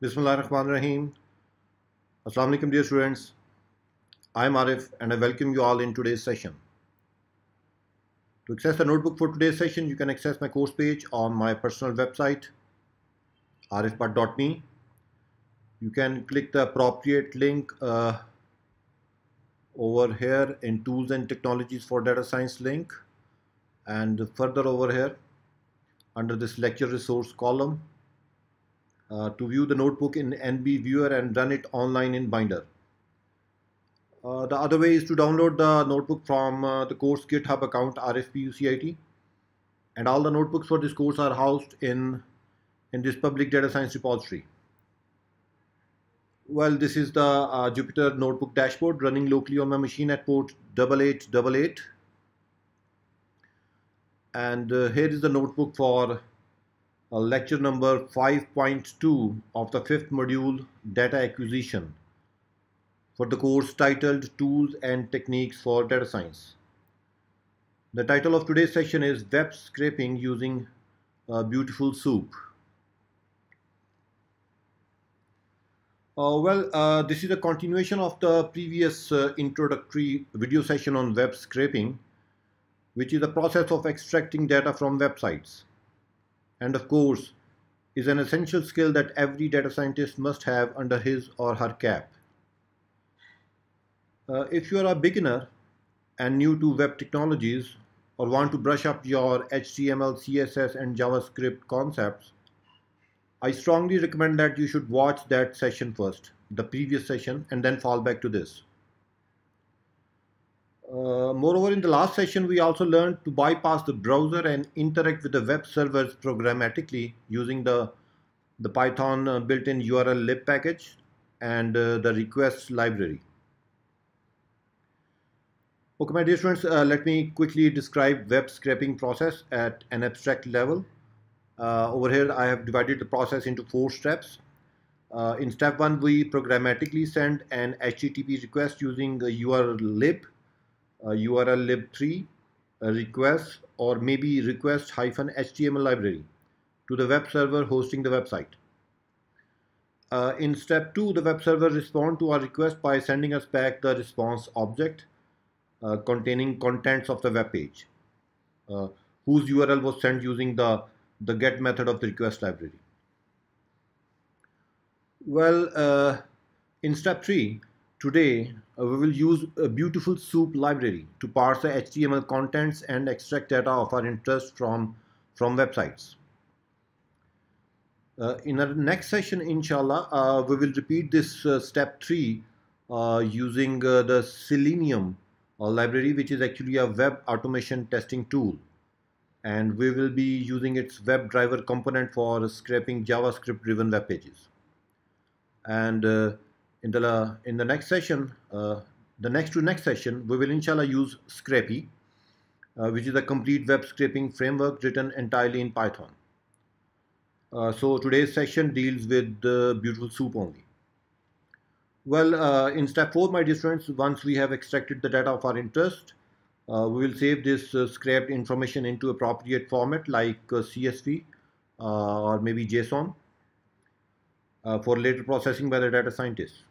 Bismillahirrahmanirrahim. Assalamu alaikum dear students. I am Arif and I welcome you all in today's session. To access the notebook for today's session, you can access my course page on my personal website arif.me. You can click the appropriate link over here in Tools and Technologies for Data Science link, and further over here under this lecture resource column to view the notebook in NB Viewer and run it online in Binder. The other way is to download the notebook from the course GitHub account Arif and all the notebooks for this course are housed in this public data science repository. Well, this is the Jupyter notebook dashboard running locally on my machine at port 8888, and here is the notebook for lecture number 5.2 of the 5th module, Data Acquisition, for the course titled Tools and Techniques for Data Science. The title of today's session is Web Scraping Using BeautifulSoup. This is a continuation of the previous introductory video session on web scraping, which is the process of extracting data from websites, and of course is an essential skill that every data scientist must have under his or her cap. If you are a beginner and new to web technologies or want to brush up your HTML, CSS and JavaScript concepts, I strongly recommend that you should watch that session first, the previous session, and then fall back to this. Moreover, in the last session, we also learned to bypass the browser and interact with the web servers programmatically using the Python built-in URL lib package and the requests library. Okay, my dear students, let me quickly describe web scraping process at an abstract level. Over here, I have divided the process into 4 steps. In step 1, we programmatically send an HTTP request using a URL lib, URL lib3, request, or maybe request-html library to the web server hosting the website. In step 2, the web server responds to our request by sending us back the response object containing contents of the web page, whose URL was sent using the get method of the request library. Well, in step 3, today we will use a BeautifulSoup library to parse the HTML contents and extract data of our interest from websites. In our next session, inshallah, we will repeat this step 3 using the Selenium library, which is actually a web automation testing tool, and we will be using its WebDriver component for scraping JavaScript driven web pages. And in the next session, the next session, we will inshallah use Scrapy, which is a complete web scraping framework written entirely in Python. So today's session deals with the BeautifulSoup only. Well, in step 4, my dear students, once we have extracted the data of our interest, we will save this scraped information into appropriate format like CSV or maybe JSON for later processing by the data scientists.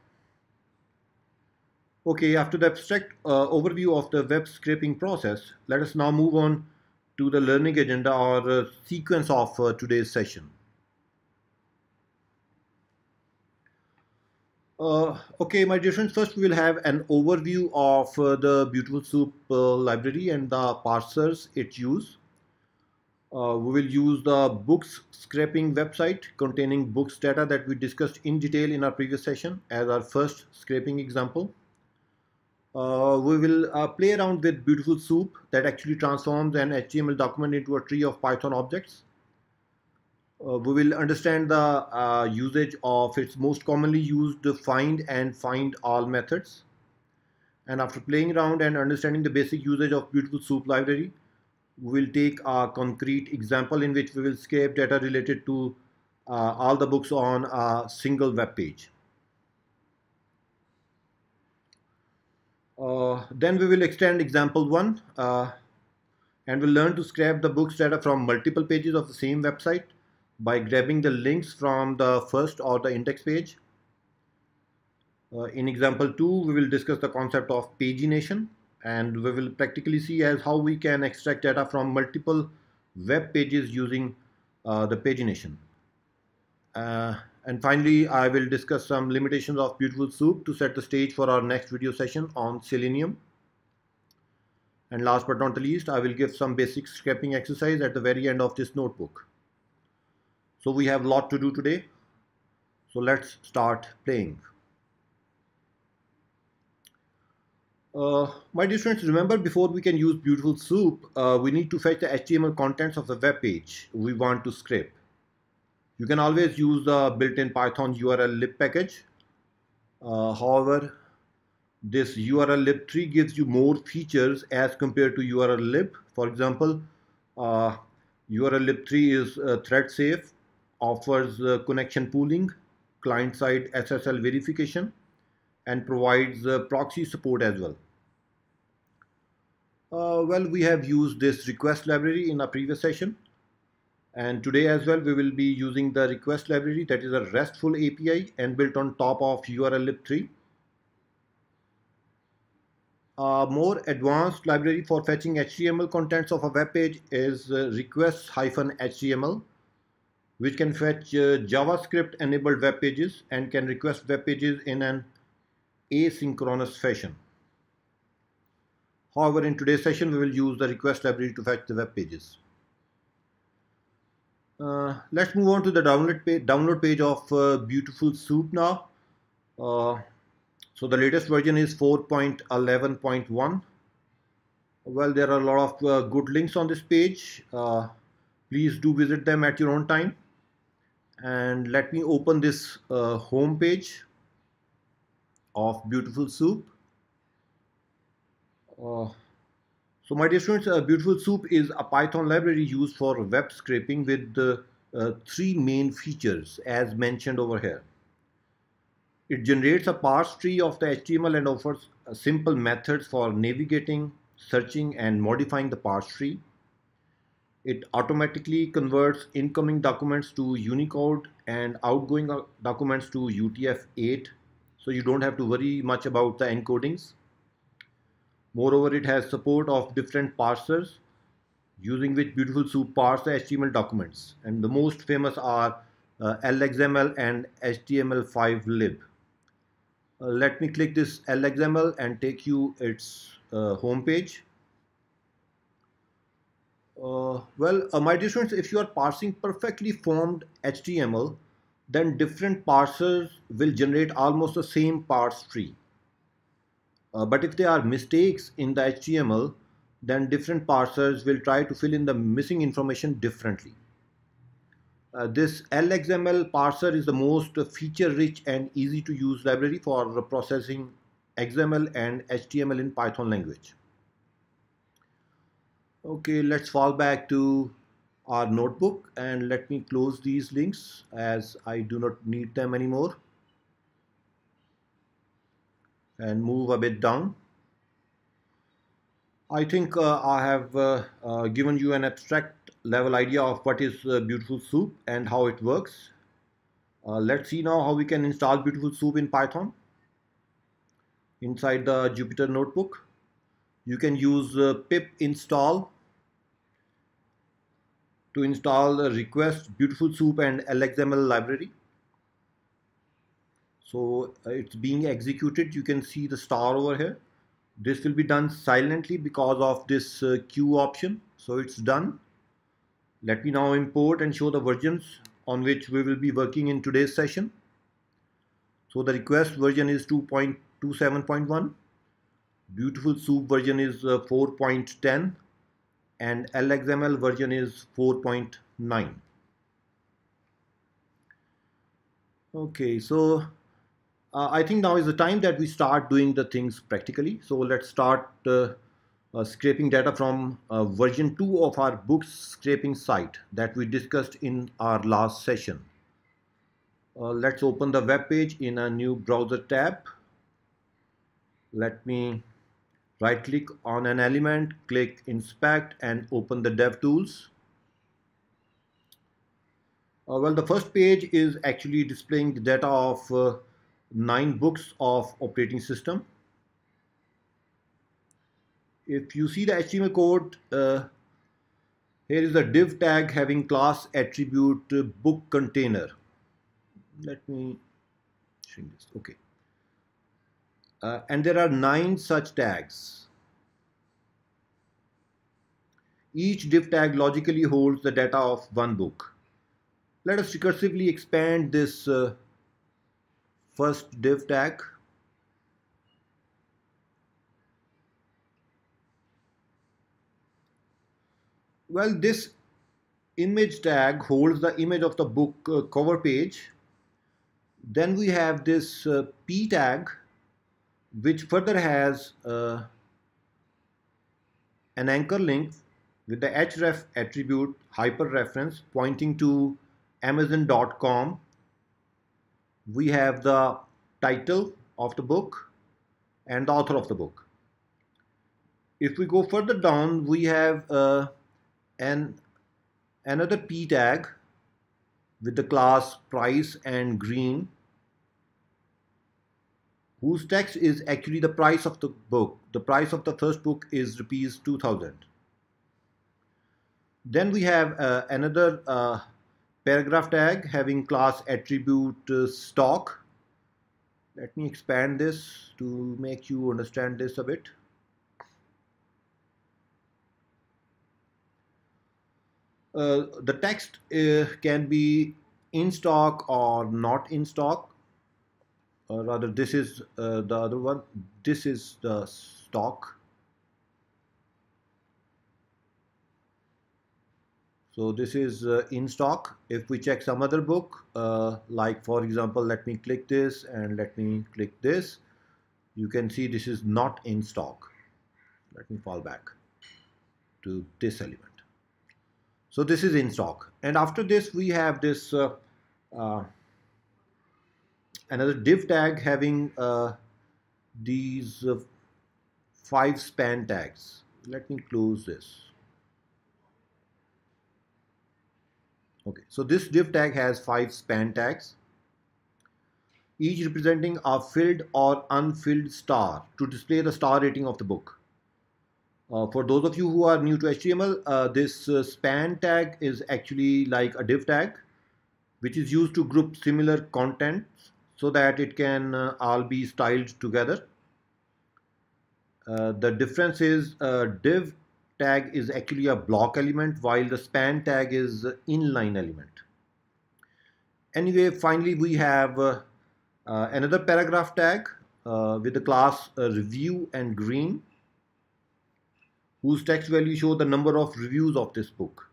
Okay, after the abstract overview of the web scraping process, let us now move on to the learning agenda or sequence of today's session. Okay, my dear friends, first we will have an overview of the BeautifulSoup library and the parsers it uses. We will use the books scraping website containing books data that we discussed in detail in our previous session as our first scraping example. We will play around with BeautifulSoup that actually transforms an HTML document into a tree of Python objects. We will understand the usage of its most commonly used find and find all methods. And after playing around and understanding the basic usage of BeautifulSoup library, we will take a concrete example in which we will scrape data related to all the books on a single web page. Then we will extend example 1 and we'll learn to scrape the books data from multiple pages of the same website by grabbing the links from the first or the index page. In example 2, we will discuss the concept of pagination, and we will practically see as how we can extract data from multiple web pages using the pagination. And finally, I will discuss some limitations of Beautiful Soup to set the stage for our next video session on Selenium. And last but not the least, I will give some basic scraping exercise at the very end of this notebook. So we have a lot to do today. So let's start playing. My dear friends, remember, before we can use Beautiful Soup, we need to fetch the HTML contents of the web page we want to scrape. You can always use the built-in Python URL lib package. However, this URL lib3 gives you more features as compared to URL lib. For example, URL lib3 is thread safe, offers connection pooling, client-side SSL verification, and provides proxy support as well. Well, we have used this request library in a previous session, and today as well we will be using the request library, that is a RESTful API and built on top of URL lib3. A more advanced library for fetching HTML contents of a web page is requests-html, which can fetch JavaScript enabled web pages and can request web pages in an asynchronous fashion. However, in today's session we will use the request library to fetch the web pages. Let's move on to the download page of Beautiful Soup now. So the latest version is 4.11.1. Well, there are a lot of good links on this page. Please do visit them at your own time. And let me open this home page of Beautiful Soup. So my dear students, Beautiful Soup is a Python library used for web scraping with three main features as mentioned over here. It generates a parse tree of the HTML and offers simple methods for navigating, searching, and modifying the parse tree. It automatically converts incoming documents to Unicode and outgoing documents to UTF-8, so you don't have to worry much about the encodings. Moreover, it has support of different parsers using which Beautiful Soup parse the HTML documents, and the most famous are LXML and HTML5 lib. Let me click this LXML and take you its home page. My dear students, if you are parsing perfectly formed HTML, then different parsers will generate almost the same parse tree. But if there are mistakes in the HTML, then different parsers will try to fill in the missing information differently. This LXML parser is the most feature-rich and easy to use library for processing XML and HTML in Python language. Okay, let's fall back to our notebook and let me close these links as I do not need them anymore, and move a bit down. I think I have given you an abstract level idea of what is Beautiful Soup and how it works. Let's see now how we can install Beautiful Soup in Python. Inside the Jupyter notebook, you can use pip install to install the request Beautiful Soup and LXML library. So it's being executed. You can see the star over here. This will be done silently because of this queue option. So it's done. Let me now import and show the versions on which we will be working in today's session. So the request version is 2.27.1. Beautiful Soup version is 4.10. And LXML version is 4.9. Okay, so I think now is the time that we start doing the things practically. So let's start scraping data from version 2 of our book scraping site that we discussed in our last session. Let's open the web page in a new browser tab. Let me right click on an element, click inspect and open the DevTools. Well, the first page is actually displaying the data of 9 books of operating system. If you see the HTML code, here is a div tag having class attribute book container. Let me shrink this. Okay. And there are 9 such tags. Each div tag logically holds the data of one book. Let us recursively expand this first div tag. Well, this image tag holds the image of the book cover page. Then we have this p tag, which further has an anchor link with the href attribute hyperreference pointing to amazon.com. We have the title of the book and the author of the book. If we go further down, we have another p tag with the class price and green, whose text is actually the price of the book. The price of the first book is rupees 2000. Then we have another paragraph tag having class attribute stock. Let me expand this to make you understand this a bit. The text can be in stock or not in stock. Rather, this is the other one. This is the stock. So this is in stock. If we check some other book, like for example, let me click this and let me click this, you can see this is not in stock. Let me fall back to this element. So this is in stock. And after this, we have this another div tag having these 5 span tags. Let me close this. Okay, so this div tag has 5 span tags, each representing a filled or unfilled star to display the star rating of the book. For those of you who are new to HTML, this span tag is actually like a div tag, which is used to group similar contents so that it can all be styled together. The difference is div tag is actually a block element, while the span tag is inline element. Anyway, finally we have another paragraph tag with the class review and green, whose text value show the number of reviews of this book.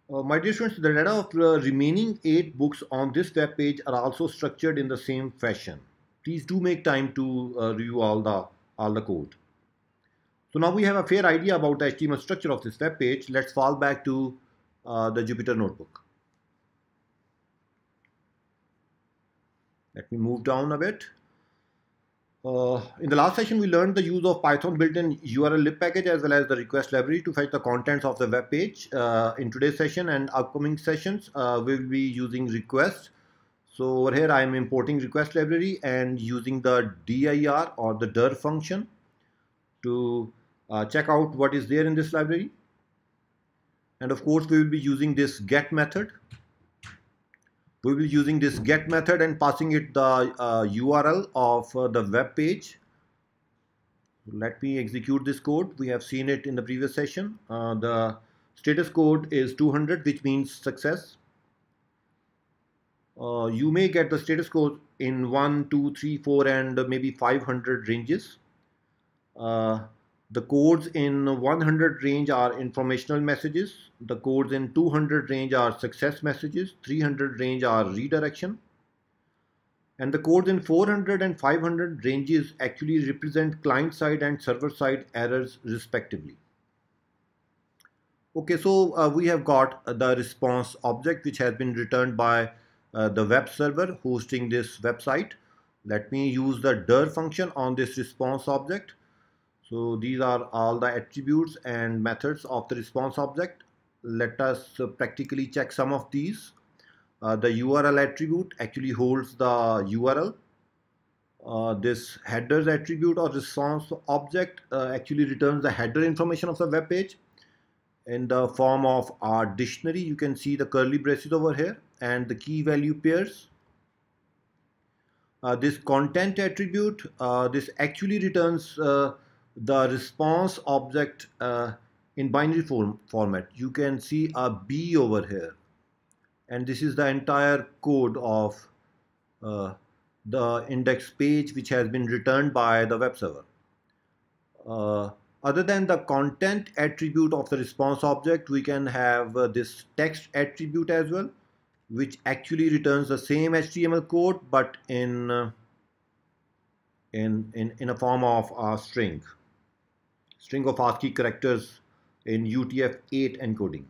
My dear students, the data of the remaining 8 books on this web page are also structured in the same fashion. Please do make time to review all the code. So now we have a fair idea about the HTML structure of this web page. Let's fall back to the Jupyter Notebook. Let me move down a bit. In the last session, we learned the use of Python built-in URL lib package as well as the request library to fetch the contents of the web page. In today's session and upcoming sessions, we will be using requests. So over here, I am importing request library and using the dir or the dir function to check out what is there in this library. And of course, we will be using this get method. We will be using this get method and passing it the URL of the web page. Let me execute this code. We have seen it in the previous session. The status code is 200, which means success. You may get the status code in 1, 2, 3, 4, and maybe 500 ranges. The codes in 100 range are informational messages. The codes in 200 range are success messages. 300 range are redirection. And the codes in 400 and 500 ranges actually represent client-side and server-side errors respectively. Okay, so we have got the response object which has been returned by the web server hosting this website. Let me use the dir function on this response object. So these are all the attributes and methods of the response object. let us practically check some of these. The URL attribute actually holds the URL. This headers attribute or response object actually returns the header information of the web page in the form of our dictionary. You can see the curly braces over here and the key value pairs. This content attribute, this actually returns the response object in binary format. You can see a B over here, and this is the entire code of the index page which has been returned by the web server. Other than the content attribute of the response object, we can have this text attribute as well, which actually returns the same HTML code but in a form of a string of ASCII characters in UTF-8 encoding.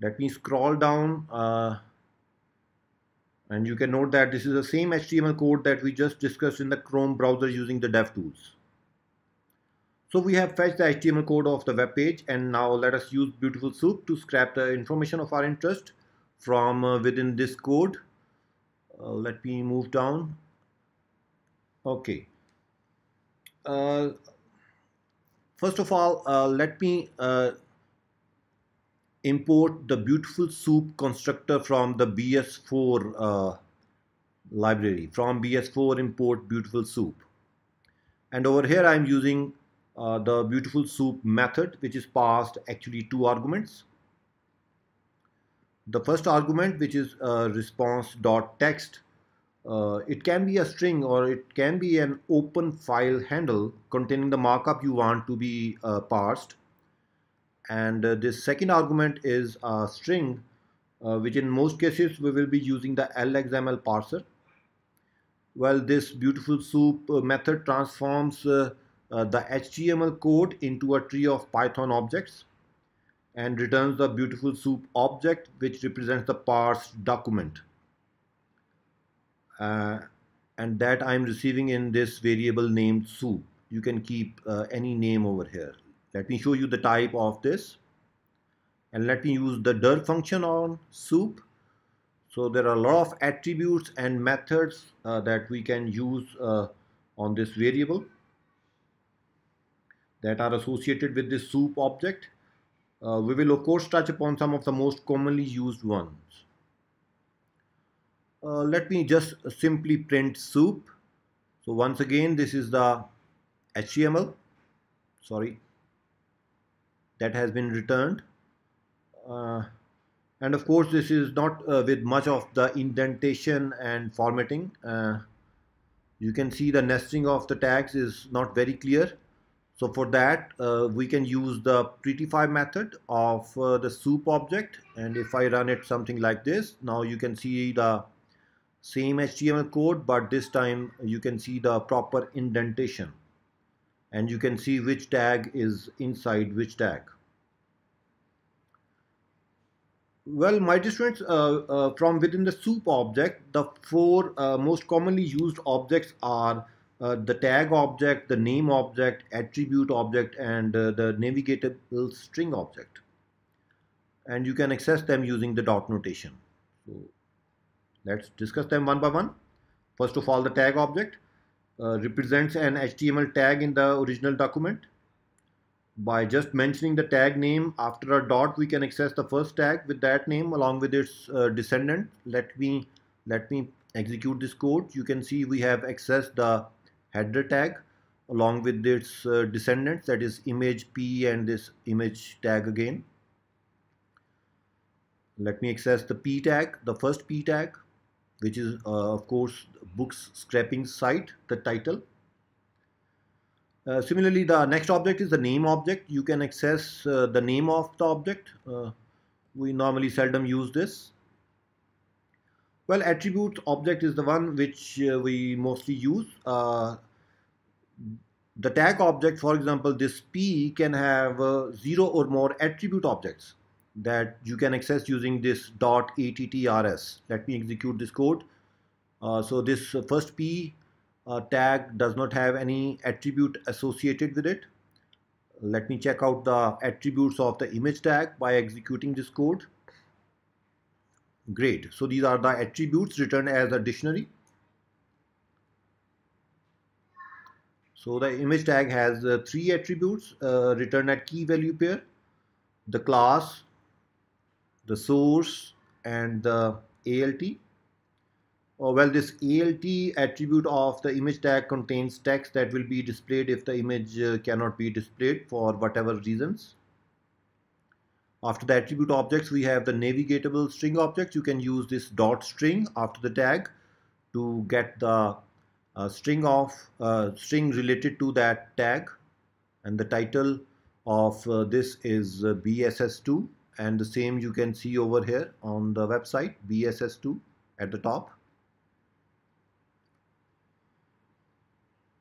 Let me scroll down and you can note that this is the same HTML code that we just discussed in the Chrome browser using the DevTools. So we have fetched the HTML code of the web page, and now let us use Beautiful Soup to scrap the information of our interest from within this code. Let me move down. Okay. First of all, let me import the Beautiful Soup constructor from the BS4 library. From BS4 import Beautiful Soup. And over here I am using the Beautiful Soup method, which is passed actually 2 arguments. The first argument, which is response.text, it can be a string or it can be an open file handle containing the markup you want to be parsed. And this second argument is a string, which in most cases we will be using the LXML parser. Well, this Beautiful Soup method transforms the HTML code into a tree of Python objects and returns the Beautiful Soup object, which represents the parsed document. And that I'm receiving in this variable named soup. You can keep any name over here. Let me show you the type of this. And let me use the dir function on soup. So there are a lot of attributes and methods that we can use on this variable that are associated with this soup object. We will of course touch upon some of the most commonly used ones. Let me just simply print soup. So once again, this is the HTML, that has been returned. And of course, this is not with much of the indentation and formatting. You can see the nesting of the tags is not very clear. So for that, we can use the prettify method of the soup object. And if I run it something like this, now you can see the same HTML code, but this time you can see the proper indentation. And you can see which tag is inside which tag. Well, my dear students, from within the soup object, the 4 most commonly used objects are the tag object, the name object, attribute object, and the navigatable string object. And you can access them using the dot notation. So let's discuss them one by one. First of all, the tag object represents an HTML tag in the original document. By just mentioning the tag name after a dot, we can access the first tag with that name along with its descendant. Let me execute this code. You can see we have accessed the header tag along with its descendants, that is image p and this image tag again. Let me access the p tag, the first p tag, which is of course books scraping site, the title. Similarly, the next object is the name object. You can access the name of the object. We normally seldom use this. Well, attribute object is the one which we mostly use. The tag object, for example, this P can have 0 or more attribute objects that you can access using this .attrs. Let me execute this code. So this first P tag does not have any attribute associated with it. Let me check out the attributes of the image tag by executing this code. Great. So these are the attributes returned as a dictionary. So the image tag has three attributes returned at key value pair: the class, the source, and the ALT. Well, this ALT attribute of the image tag contains text that will be displayed if the image cannot be displayed for whatever reasons. After the attribute objects, we have the navigatable string objects. You can use this dot string after the tag to get the string related to that tag, and the title of this is BSS2, and the same you can see over here on the website, BSS2 at the top.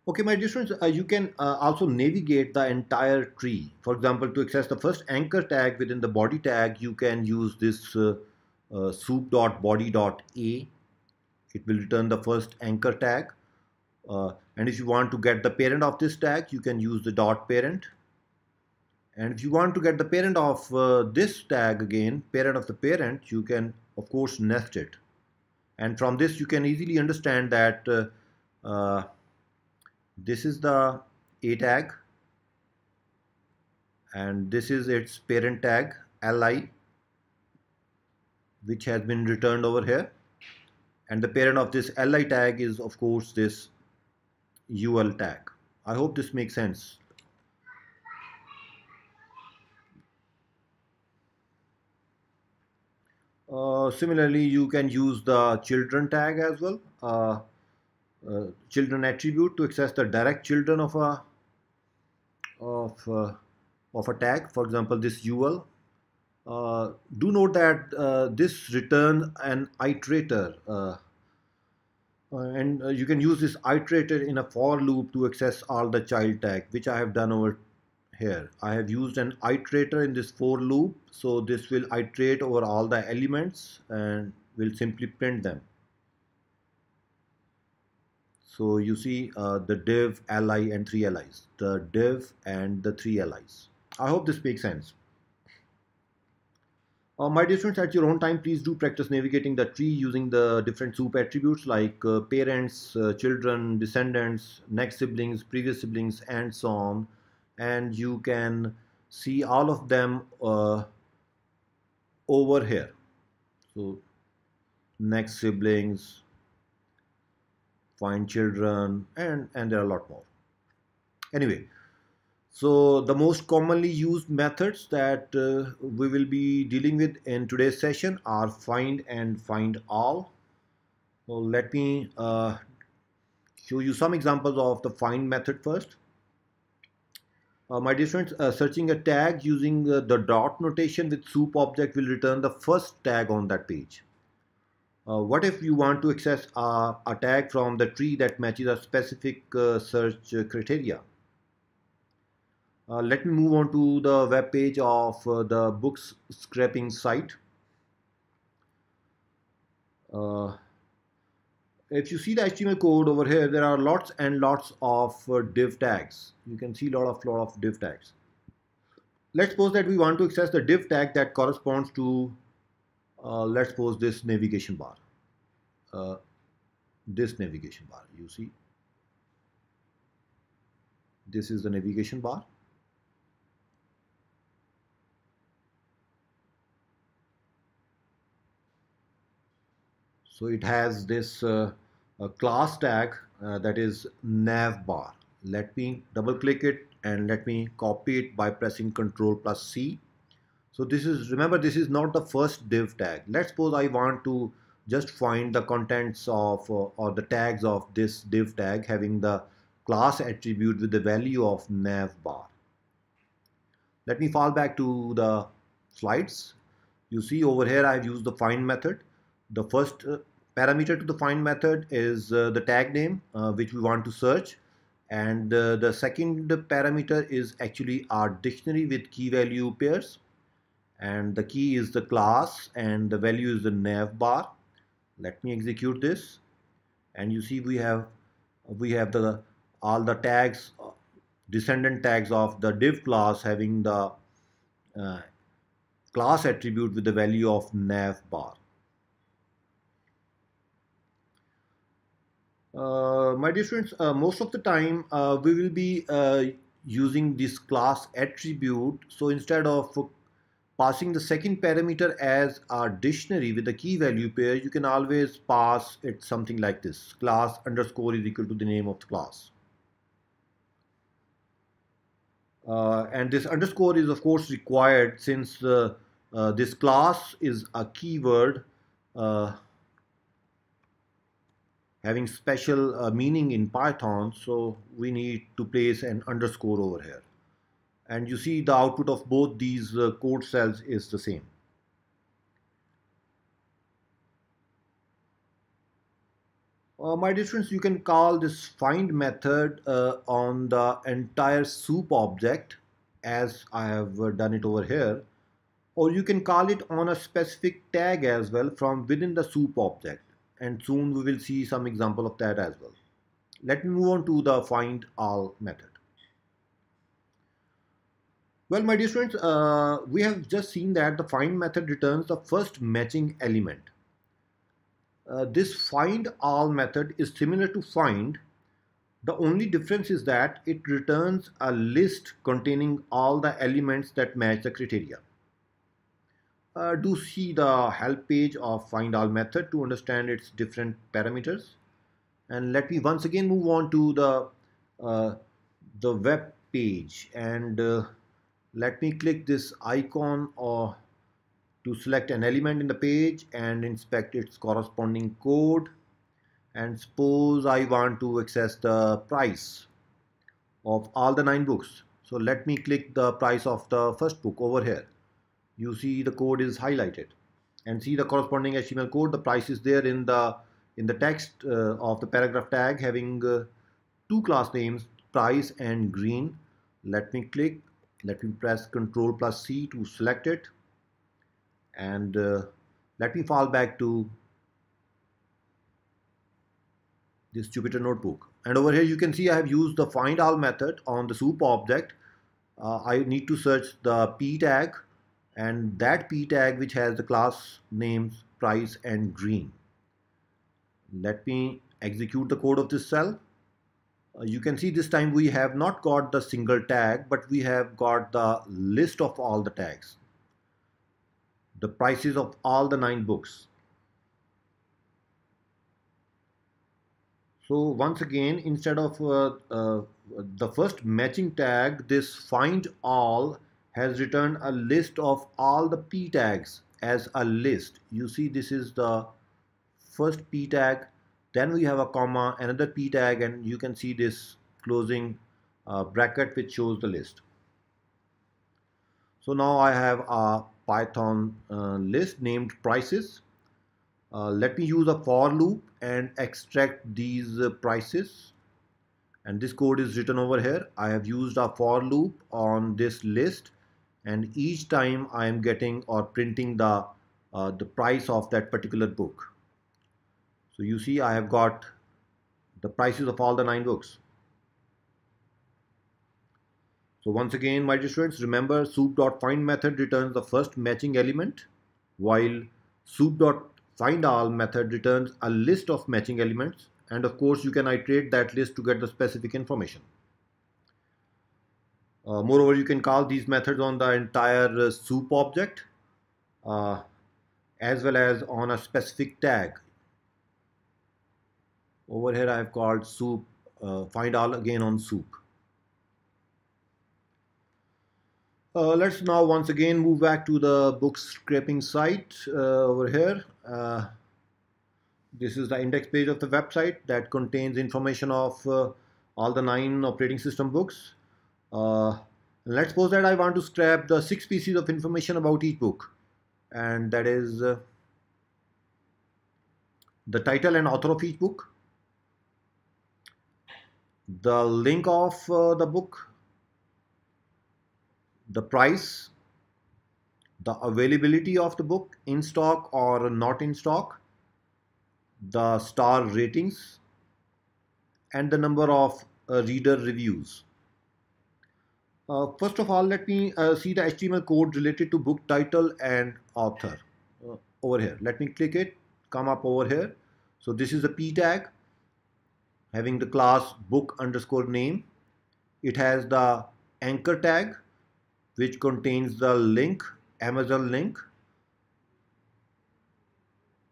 Okay, my dear students, you can also navigate the entire tree. For example, to access the first anchor tag within the body tag, you can use this soup.body.a. It will return the first anchor tag. And if you want to get the parent of this tag, you can use the dot parent. And if you want to get the parent of this tag again, parent of the parent, you can of course nest it. And from this you can easily understand that this is the A tag and this is its parent tag li, which has been returned over here, and the parent of this li tag is of course this ul tag. I hope this makes sense. Similarly, you can use the children tag as well, children attribute, to access the direct children of a tag. For example, this ul. Do note that this return an iterator, and you can use this iterator in a for loop to access all the child tag, which I have done over here. I have used an iterator in this for loop, so this will iterate over all the elements and will simply print them. So you see the div, li, and three li's, the div and the three li's. I hope this makes sense. My dear students, at your own time, please do practice navigating the tree using the different soup attributes like parents, children, descendants, next siblings, previous siblings, and so on. And you can see all of them over here. So next siblings, find children, and there are a lot more. Anyway, so the most commonly used methods that we will be dealing with in today's session are find and find all. So let me show you some examples of the find method first. My dear friends, searching a tag using the dot notation with soup object will return the first tag on that page. What if you want to access a tag from the tree that matches a specific search criteria? Let me move on to the web page of the books scraping site. If you see the HTML code over here, there are lots and lots of div tags. You can see lot of div tags. Let's suppose that we want to access the div tag that corresponds to, let's suppose this navigation bar. This navigation bar, you see. This is the navigation bar. So it has this class tag that is navbar. Let me double click it and let me copy it by pressing Ctrl+C. So this is, remember, this is not the first div tag. Let's suppose I want to just find the contents of or the tags of this div tag having the class attribute with the value of navbar. Let me fall back to the slides. You see over here I've used the find method. The first parameter to the find method is the tag name which we want to search, and the second parameter is actually our dictionary with key value pairs, and the key is the class and the value is the navbar. Let me execute this, and you see we have the all the tags descendant tags of the div class having the uh, class attribute with the value of nav bar. My dear students, most of the time we will be using this class attribute. So instead of passing the second parameter as a dictionary with the key value pair, you can always pass it something like this: class underscore is equal to the name of the class. And this underscore is of course required since this class is a keyword uh, having special meaning in Python, so we need to place an underscore over here. And you see the output of both these code cells is the same. My dear students, you can call this find method on the entire soup object as I have done it over here, or you can call it on a specific tag as well from within the soup object, and soon we will see some example of that as well. Let me move on to the find all method. Well, my dear students, we have just seen that the find method returns the first matching element. This find all method is similar to find. The only difference is that it returns a list containing all the elements that match the criteria. Do see the help page of find all method to understand its different parameters. And let me once again move on to the web page, and let me click this icon or to select an element in the page and inspect its corresponding code. And suppose I want to access the price of all the 9 books. So let me click the price of the first book over here. You see the code is highlighted, and see the corresponding HTML code. The price is there in the text of the paragraph tag having two class names, price and green. Let me press Ctrl plus C to select it, and let me fall back to this Jupyter notebook. And over here you can see I have used the find all method on the soup object. I need to search the p tag, and that p tag which has the class names price and green. Let me execute the code of this cell. You can see this time we have not got the single tag, but we have got the list of all the tags, the prices of all the 9 books. So once again, instead of the first matching tag, this find all has returned a list of all the p tags as a list. You see this is the first p tag, then we have a comma, another p tag, and you can see this closing bracket which shows the list. So now I have a Python list named prices. Let me use a for loop and extract these prices, and this code is written over here. I have used a for loop on this list, and each time I am getting or printing the price of that particular book. So you see I have got the prices of all the 9 books. So once again, my dear students, remember soup.find method returns the first matching element, while soup.find all method returns a list of matching elements, and of course you can iterate that list to get the specific information. Moreover, you can call these methods on the entire soup object as well as on a specific tag. Over here I have called soup find all again on soup. Let's now once again move back to the book scraping site over here. This is the index page of the website that contains information of all the 9 operating system books. Let's suppose that I want to scrap the 6 pieces of information about each book, and that is the title and author of each book, the link of the book, the price, the availability of the book, in stock or not in stock, the star ratings, and the number of reader reviews. First of all, let me see the HTML code related to book title and author over here. Let me click it, come up over here. So this is the p tag having the class book underscore name. It has the anchor tag which contains the link, Amazon link.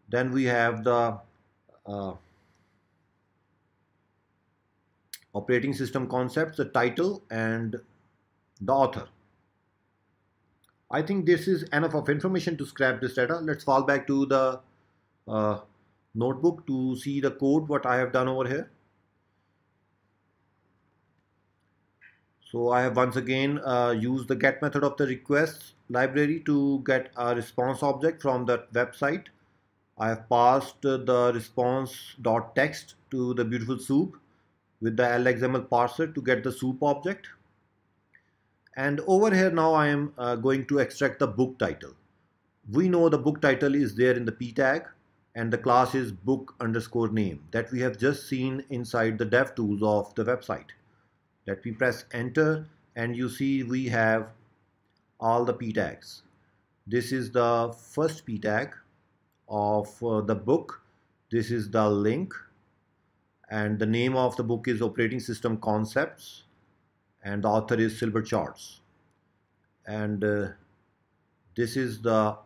Then we have the uh, operating system concepts, the title and the author. I think this is enough of information to scrap this data. Let's fall back to the uh, notebook to see the code what I have done over here. So I have once again used the get method of the requests library to get a response object from that website. I have passed the response.text to the beautiful soup with the LXML parser to get the soup object. And over here now I am going to extract the book title. We know the book title is there in the p tag and the class is book underscore name that we have just seen inside the dev tools of the website. Let me press enter and you see we have all the p tags. This is the first p tag of the book. This is the link and the name of the book is operating system concepts and the author is Silver Charts. And this is the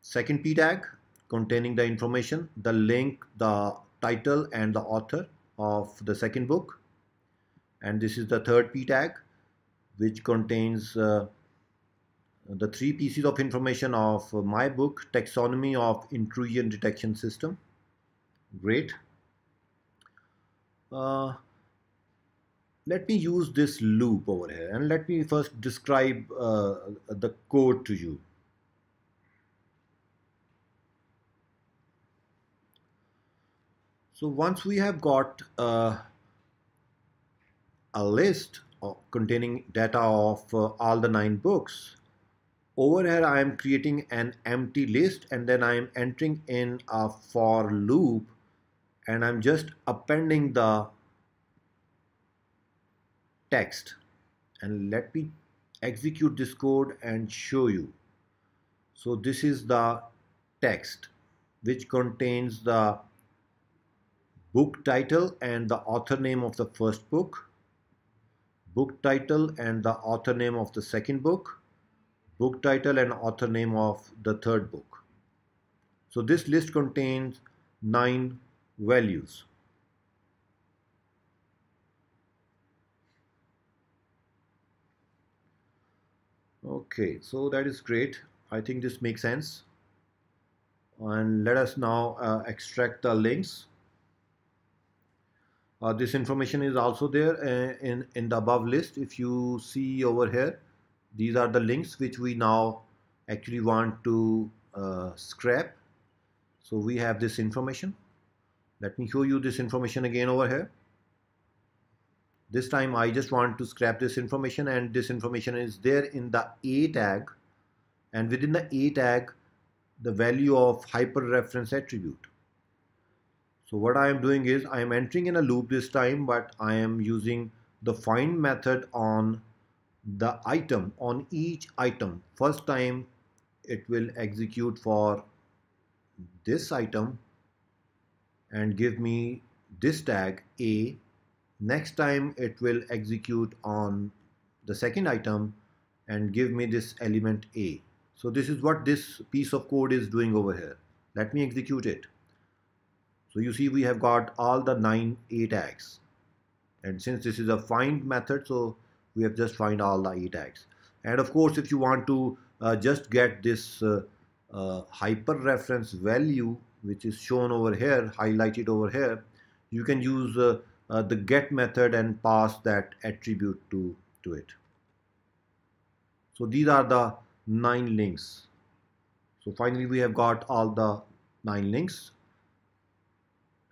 second p tag containing the information, the link, the title and the author of the second book. And this is the third p tag which contains the three pieces of information of my book, taxonomy of intrusion detection system. Great. Let me use this loop over here and let me first describe the code to you. So once we have got a list containing data of all the 9 books, over here I am creating an empty list and then I am entering in a for loop and I'm just appending the text. And let me execute this code and show you. So this is the text which contains the book title and the author name of the first book, book title and the author name of the second book, book title and author name of the third book. So this list contains 9 values. Okay, so that is great. I think this makes sense. And let us now extract the links. This information is also there in the above list. If you see over here, these are the links which we now actually want to scrap. So we have this information. Let me show you this information again over here. This time I just want to scrap this information and this information is there in the A tag, and within the A tag the value of hyperreference attribute. So what I am doing is I am entering in a loop this time, but I am using the find method on the item, on each item. First time it will execute for this item and give me this tag A. Next time it will execute on the second item and give me this element A. So this is what this piece of code is doing over here. Let me execute it. So you see we have got all the 9 A tags. And since this is a find method, so we have just find all the A tags. And of course, if you want to just get this hyper reference value, which is shown over here, highlighted over here, you can use the get method and pass that attribute to it. So these are the 9 links. So finally we have got all the 9 links.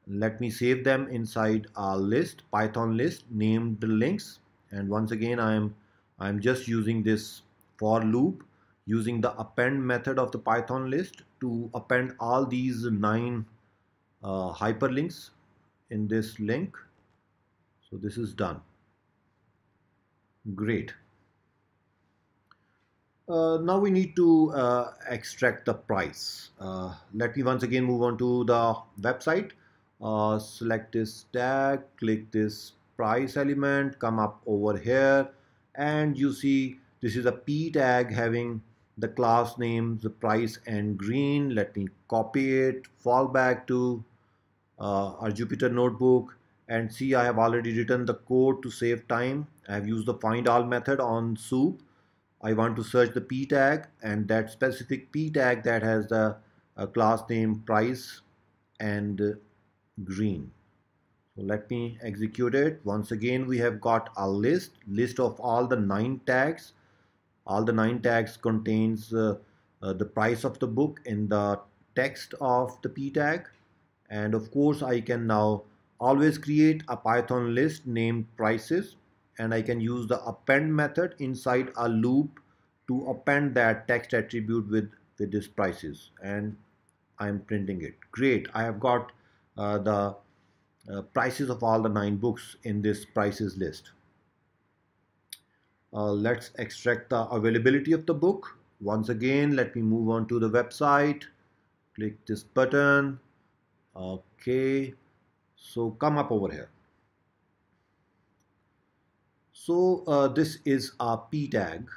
Let me save them inside a list, Python list named links. And once again I'm just using this for loop using the append method of the Python list to append all these 9 hyperlinks in this link. So this is done. Great. Now we need to extract the price. Let me once again move on to the website. Select this tag, click this price element, come up over here, and you see this is a p tag having the class name, the price, and green. Let me copy it, fall back to our Jupyter notebook, and see I have already written the code to save time. I have used the find all method on soup. I want to search the p tag, and that specific p tag that has the class name price and green. So let me execute it. Once again, we have got a list of all the 9 tags. All the 9 tags contains the price of the book in the text of the p tag. And of course, I can now always create a Python list named prices, and I can use the append method inside a loop to append that text attribute with this prices, and I'm printing it. Great, I have got the prices of all the 9 books in this prices list. Let's extract the availability of the book. Once again, let me move on to the website, click this button. Okay, so come up over here. So this is a p tag,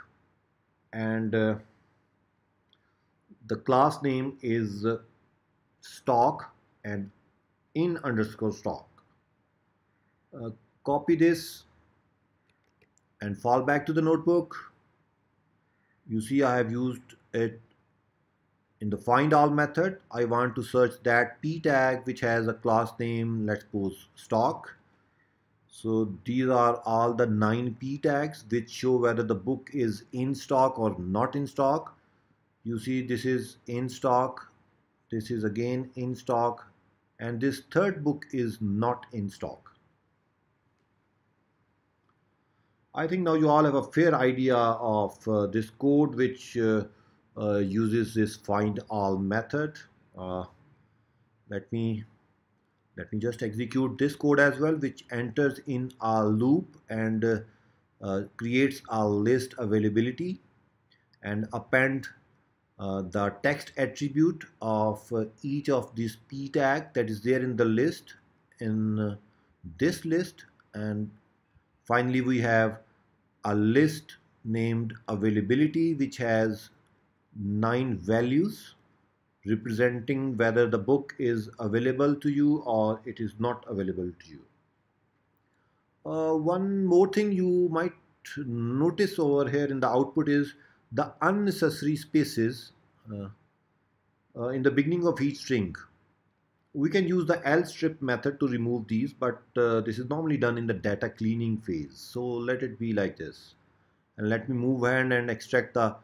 and the class name is stock and in underscore stock. Copy this and fall back to the notebook. You see I have used it in the find all method. I want to search that p tag which has a class name, let's suppose stock. So these are all the 9 p tags which show whether the book is in stock or not in stock. You see this is in stock, this is again in stock, and this third book is not in stock. I think now you all have a fair idea of this code which uses this find all method. Uh, let me just execute this code as well, which enters in a loop and creates a list availability and append the text attribute of each of these p tag that is there in the list in this list, and finally we have a list named availability which has 9 values representing whether the book is available to you or it is not available to you. One more thing you might notice over here in the output is the unnecessary spaces uh, in the beginning of each string. We can use the lstrip method to remove these, but this is normally done in the data cleaning phase. So let it be like this. And let me move ahead and extract the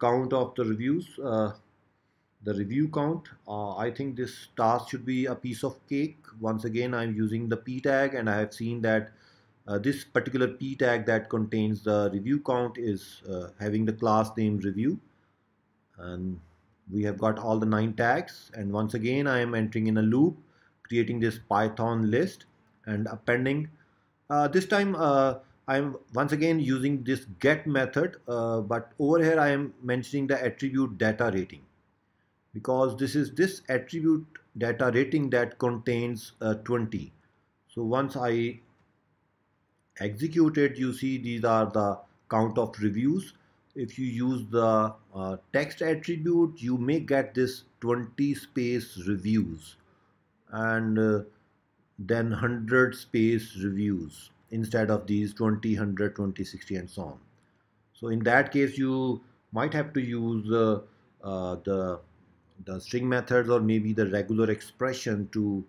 count of the reviews. The review count. I think this task should be a piece of cake. Once again, I'm using the p tag, and I have seen that this particular p tag that contains the review count is having the class name review, and we have got all the 9 tags, and once again I am entering in a loop, creating this Python list and appending. This time I'm once again using this get method, but over here I am mentioning the attribute data rating, because this is this attribute data rating that contains 20. So once I execute it, you see these are the count of reviews. If you use the text attribute, you may get this 20 space reviews, and then 100 space reviews instead of these 20, 100, 20, 60 and so on. So in that case you might have to use the string methods or maybe the regular expression to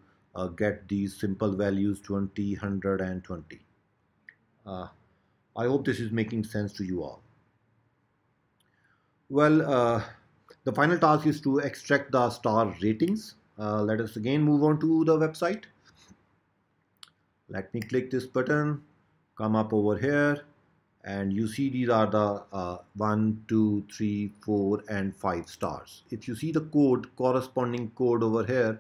get these simple values 20, 100 and 20. I hope this is making sense to you all. Well, the final task is to extract the star ratings. Let us again move on to the website. Let me click this button, come up over here, and you see these are the 1, 2, 3, 4 and 5 stars. If you see the code, corresponding code over here,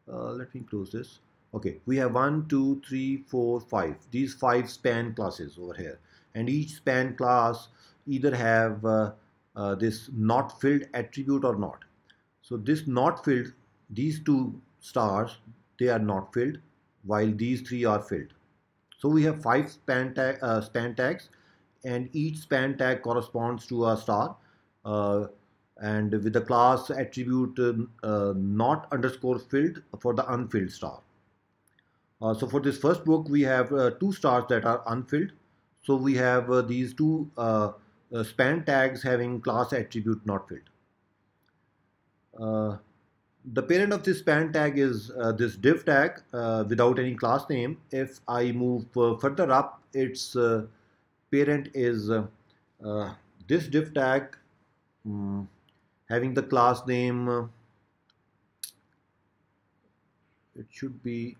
let me close this. Okay, we have 1, 2, 3, 4, 5. These 5 span classes over here, and each span class either have this not filled attribute or not. So this not filled, these two stars, they are not filled, while these three are filled. So we have five span tags, and each span tag corresponds to a star, uh, and with the class attribute not underscore filled for the unfilled star. So for this first book, we have two stars that are unfilled. So we have these two span tags having class attribute not filled. Uh, the parent of this span tag is this div tag without any class name. If I move further up, its parent is uh, this div tag having the class name. It should be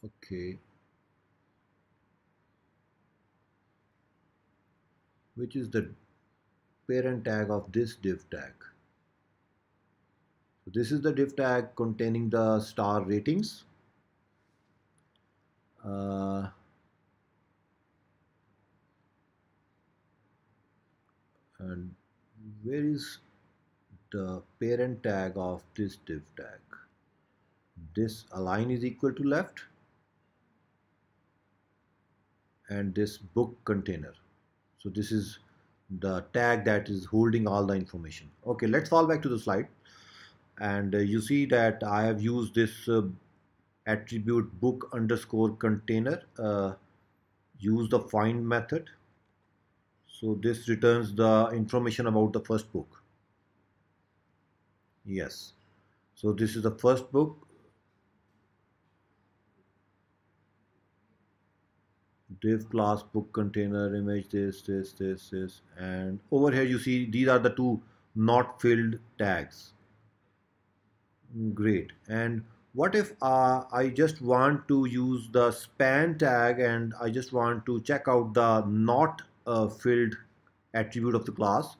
okay, which is the parent tag of this div tag. So this is the div tag containing the star ratings. Uh, and where is the parent tag of this div tag? This align is equal to left, and this book container. So this is the tag that is holding all the information. Okay, let's fall back to the slide, and you see that I have used this attribute book underscore container, use the find method. So this returns the information about the first book. Yes, so this is the first book. Div class book container image this, and over here you see these are the two not filled tags. Great. And what if I just want to use the span tag and I just want to check out the not filled attribute of the class?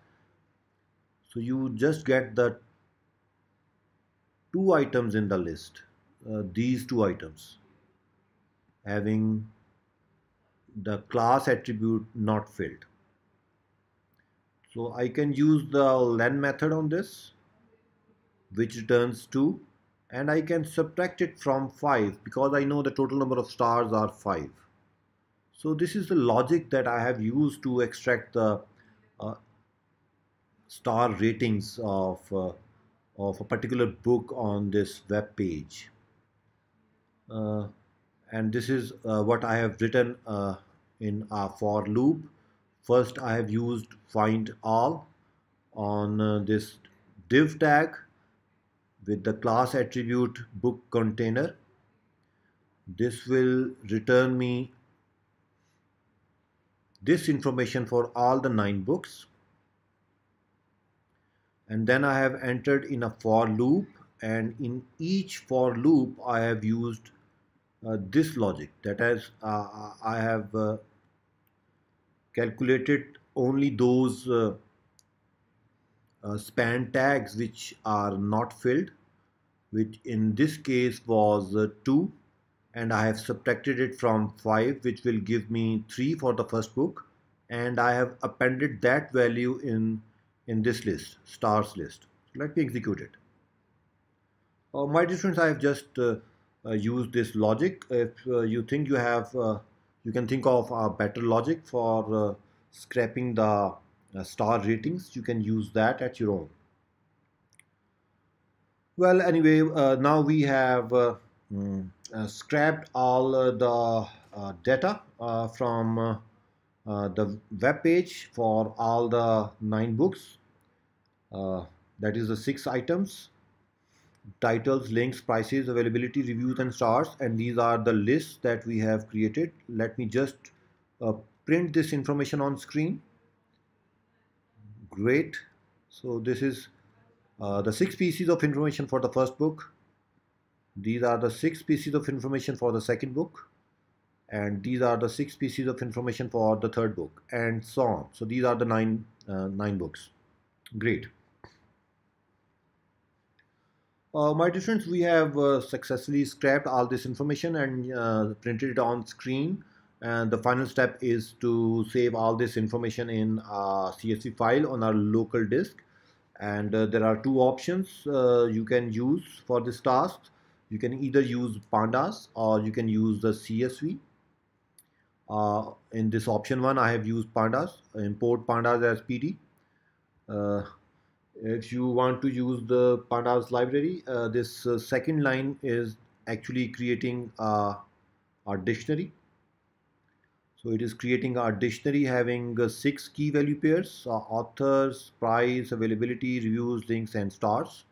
So you just get the two items in the list, these two items having the class attribute not filled. So I can use the len method on this, which returns 2, and I can subtract it from 5 because I know the total number of stars are 5. So this is the logic that I have used to extract the uh, star ratings of a particular book on this web page. Uh, and this is what I have written in a for loop. First, I have used find all on this div tag with the class attribute book container. This will return me this information for all the 9 books. And then I have entered in a for loop, and in each for loop I have used this logic, that is I have calculated only those span tags which are not filled, which in this case was 2, and I have subtracted it from 5, which will give me 3 for the first book, and I have appended that value in this list, stars list. Let me execute it. My dear friends, I have just used this logic. If you think you have, you can think of a better logic for scraping the star ratings. You can use that at your own. Well, anyway, now we have scrapped all the data from the web page for all the 9 books. That is the 6 items: titles, links, prices, availability, reviews, and stars. And these are the lists that we have created. Let me just uh, print this information on screen. Great. So this is the 6 pieces of information for the first book. These are the 6 pieces of information for the second book, and these are the 6 pieces of information for the third book, and so on. So these are the 9 books. Great. My dear friends, we have successfully scrapped all this information and printed it on screen. And the final step is to save all this information in a CSV file on our local disk. And there are two options you can use for this task. You can either use pandas or you can use the CSV. In this option one, I have used pandas, import pandas as PD. Uh, if you want to use the pandas library, this second line is actually creating a dictionary. So it is creating a dictionary having 6 key value pairs: authors, price, availability, reviews, links, and stars.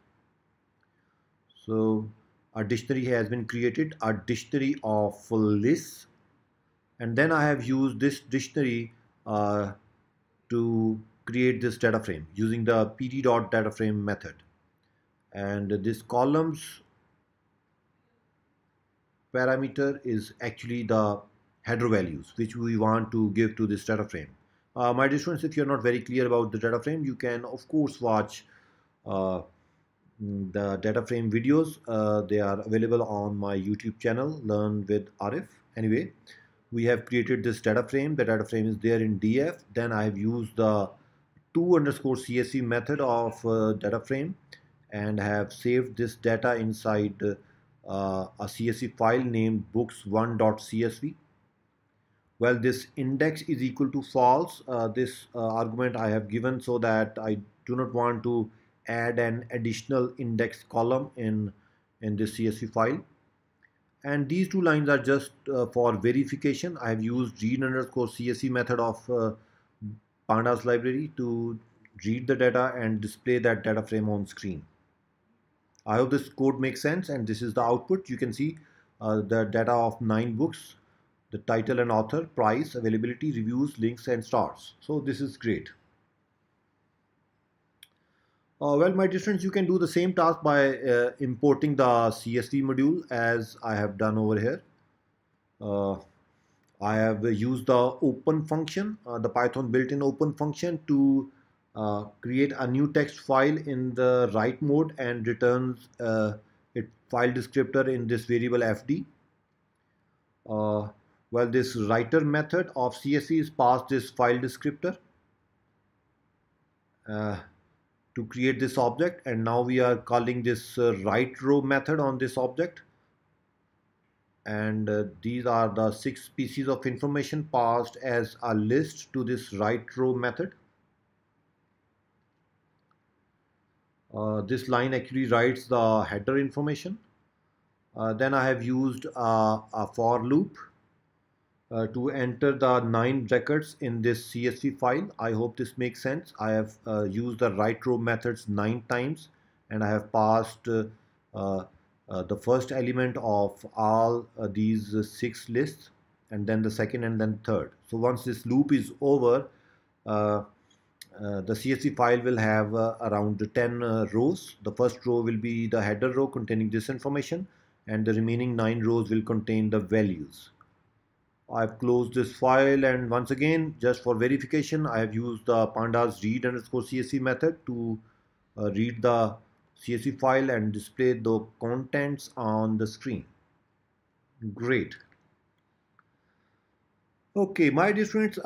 So a dictionary has been created, a dictionary of lists, and then I have used this dictionary to create this data frame using the pd.dataframe method. And this columns parameter is actually the header values which we want to give to this data frame. My dear students, if you're not very clear about the data frame, you can of course watch uh, the data frame videos. They are available on my YouTube channel, Learn with Arif. Anyway, we have created this data frame. The data frame is there in DF. Then I have used the to_csv method of data frame and have saved this data inside a CSV file named books1.csv. Well, this index is equal to false. This argument I have given so that I do not want to add an additional index column in this CSV file. And these two lines are just for verification. I have used read_csv method of pandas library to read the data and display that data frame on screen. I hope this code makes sense, and this is the output. You can see the data of 9 books, the title and author, price, availability, reviews, links, and stars. So this is great. Well, my dear friends, you can do the same task by importing the CSV module as I have done over here. I have used the open function, the Python built-in open function, to create a new text file in the write mode and returns its file descriptor in this variable fd. Well, this writer method of CSV is passed this file descriptor to create this object, and now we are calling this write row method on this object. And these are the 6 pieces of information passed as a list to this write row method. This line actually writes the header information. Then I have used a for loop to enter the 9 records in this CSV file. I hope this makes sense. I have used the write row methods 9 times, and I have passed the first element of all these 6 lists, and then the second, and then third. So once this loop is over, the CSV file will have around 10 rows. The first row will be the header row containing this information, and the remaining 9 rows will contain the values. I've closed this file, and once again, just for verification, I have used the pandas read_csv method to read the CSV file and display the contents on the screen. Great. Okay, my dear friends,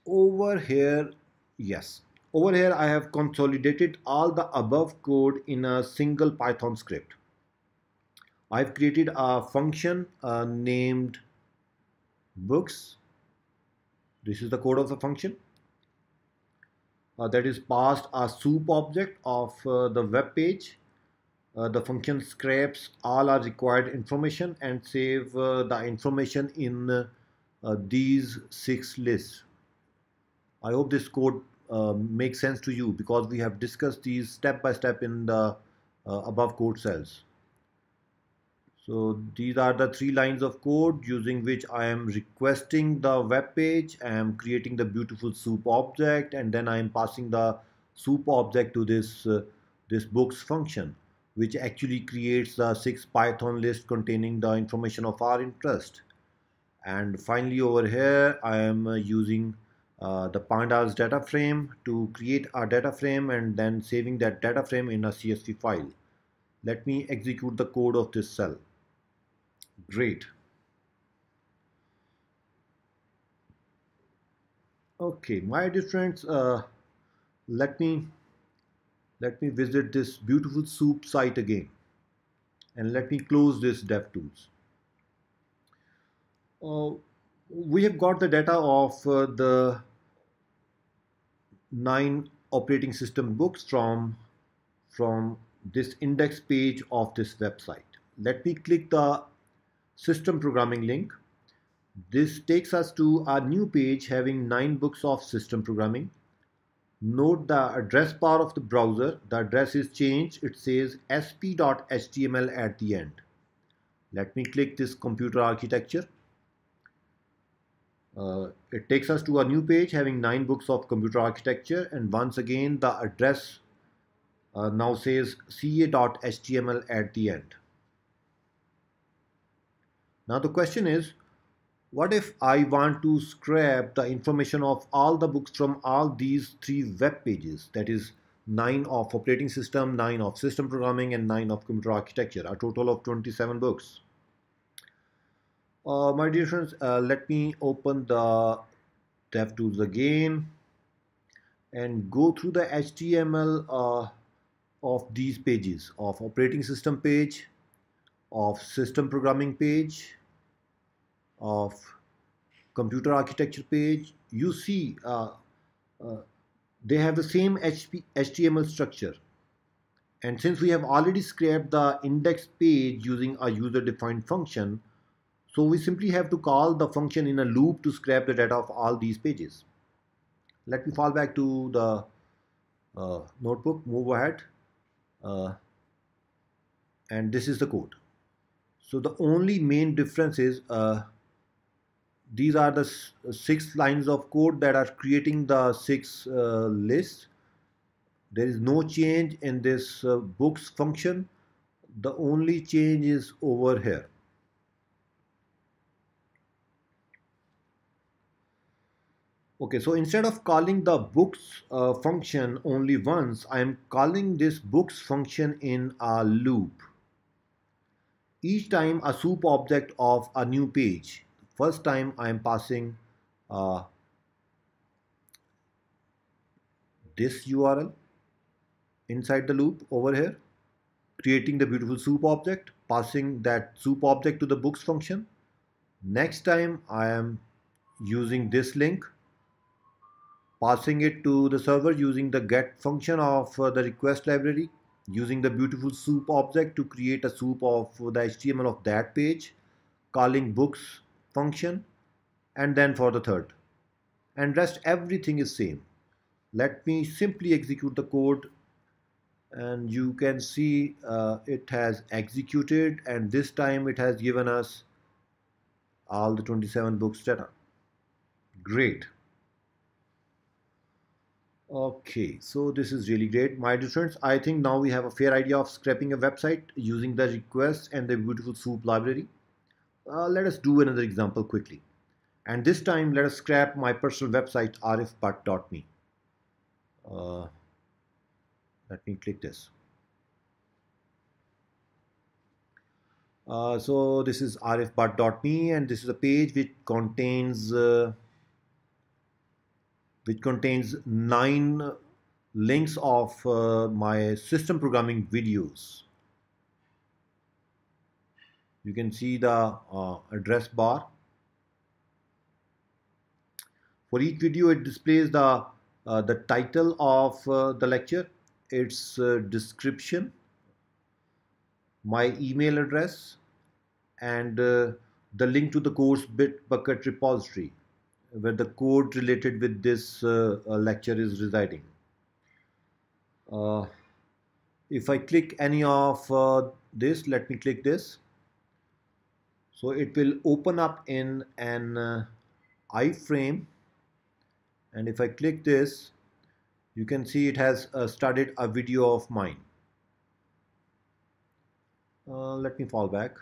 over here, yes, over here I have consolidated all the above code in a single Python script. I've created a function named books. This is the code of the function that is passed a soup object of the web page. The function scrapes all our required information and save the information in these 6 lists. I hope this code makes sense to you, because we have discussed these step by step in the above code cells. So these are the 3 lines of code using which I am requesting the web page. I am creating the beautiful soup object, and then I am passing the soup object to this books function, which actually creates the 6 Python list containing the information of our interest. And finally over here I am using the pandas data frame to create a data frame and then saving that data frame in a CSV file. Let me execute the code of this cell. Great. Okay, my dear friends, let me visit this beautiful soup site again, and let me close this DevTools. Uh, we have got the data of the 9 operating system books from this index page of this website. Let me click the system programming link. This takes us to a new page having 9 books of system programming. Note the address bar of the browser. The address is changed. It says sp.html at the end. Let me click this computer architecture. It takes us to a new page having 9 books of computer architecture, and once again the address now says ca.html at the end. Now the question is, what if I want to scrap the information of all the books from all these 3 web pages, that is 9 of operating system, 9 of system programming, and 9 of computer architecture, a total of 27 books. My dear friends, let me open the DevTools again and go through the HTML of these pages, of operating system page, of system programming page, of computer architecture page. You see uh, they have the same HTML structure. And since we have already scraped the index page using a user defined function, so we simply have to call the function in a loop to scrape the data of all these pages. Let me fall back to the notebook, move ahead, uh, and this is the code. So the only main difference is these are the 6 lines of code that are creating the 6 lists. There is no change in this books function. The only change is over here. Okay, so instead of calling the books function only once, I am calling this books function in a loop. Each time a soup object of a new page. First time I am passing uh, this URL inside the loop over here, creating the beautiful soup object, passing that soup object to the books function. Next time I am using this link, passing it to the server using the get function of the request library, using the beautiful soup object to create a soup of the HTML of that page, calling books function, and then for the third. And rest everything is same. Let me simply execute the code, and you can see it has executed, and this time it has given us all the 27 books data. Great. Okay, so this is really great. My dear friends, I think now we have a fair idea of scraping a website using the request and the beautiful soup library. Let us do another example quickly. And this time, let us scrap my personal website, arif.me. Uh, let me click this. So this is arif.me, and this is a page which contains 9 links of my system programming videos. You can see the address bar. For each video, it displays the title of the lecture, its description, my email address, and the link to the course Bitbucket repository where the code related with this lecture is residing. Uh, if I click any of this, let me click this. So it will open up in an iframe, and if I click this, you can see it has started a video of mine. Let me fall back.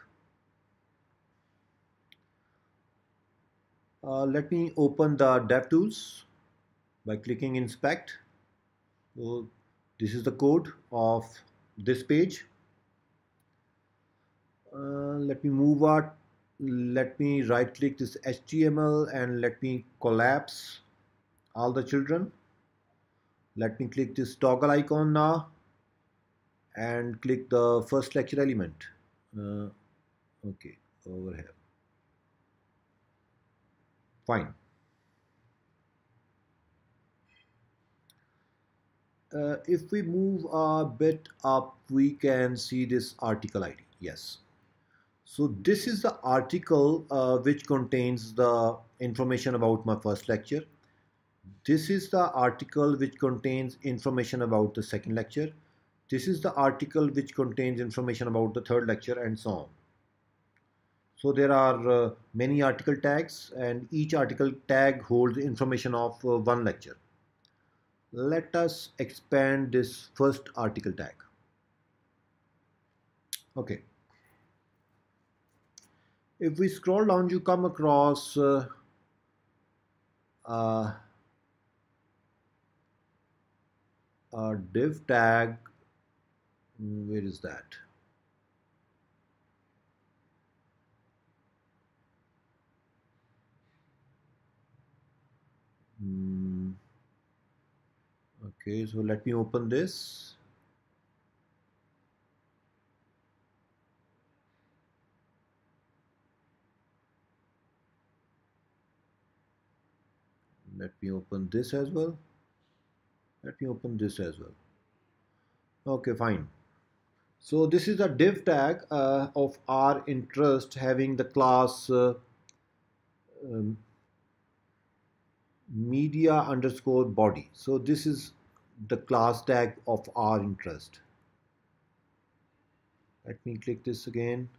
Let me open the DevTools by clicking inspect. So this is the code of this page. Let me move out. Let me right click this HTML and let me collapse all the children. Let me click this toggle icon now and click the first lecture element. Okay, over here. Fine. If we move a bit up, we can see this article ID. Yes. So this is the article which contains the information about my first lecture. This is the article which contains information about the second lecture. This is the article which contains information about the third lecture, and so on. So there are many article tags, and each article tag holds information of one lecture. Let us expand this first article tag. Okay. If we scroll down, you come across uh, a div tag. Where is that? Okay, so let me open this. Let me open this as well. Let me open this as well. Okay, fine. So this is a div tag of our interest having the class um, media underscore body. So this is the class tag of our interest. Let me click this again.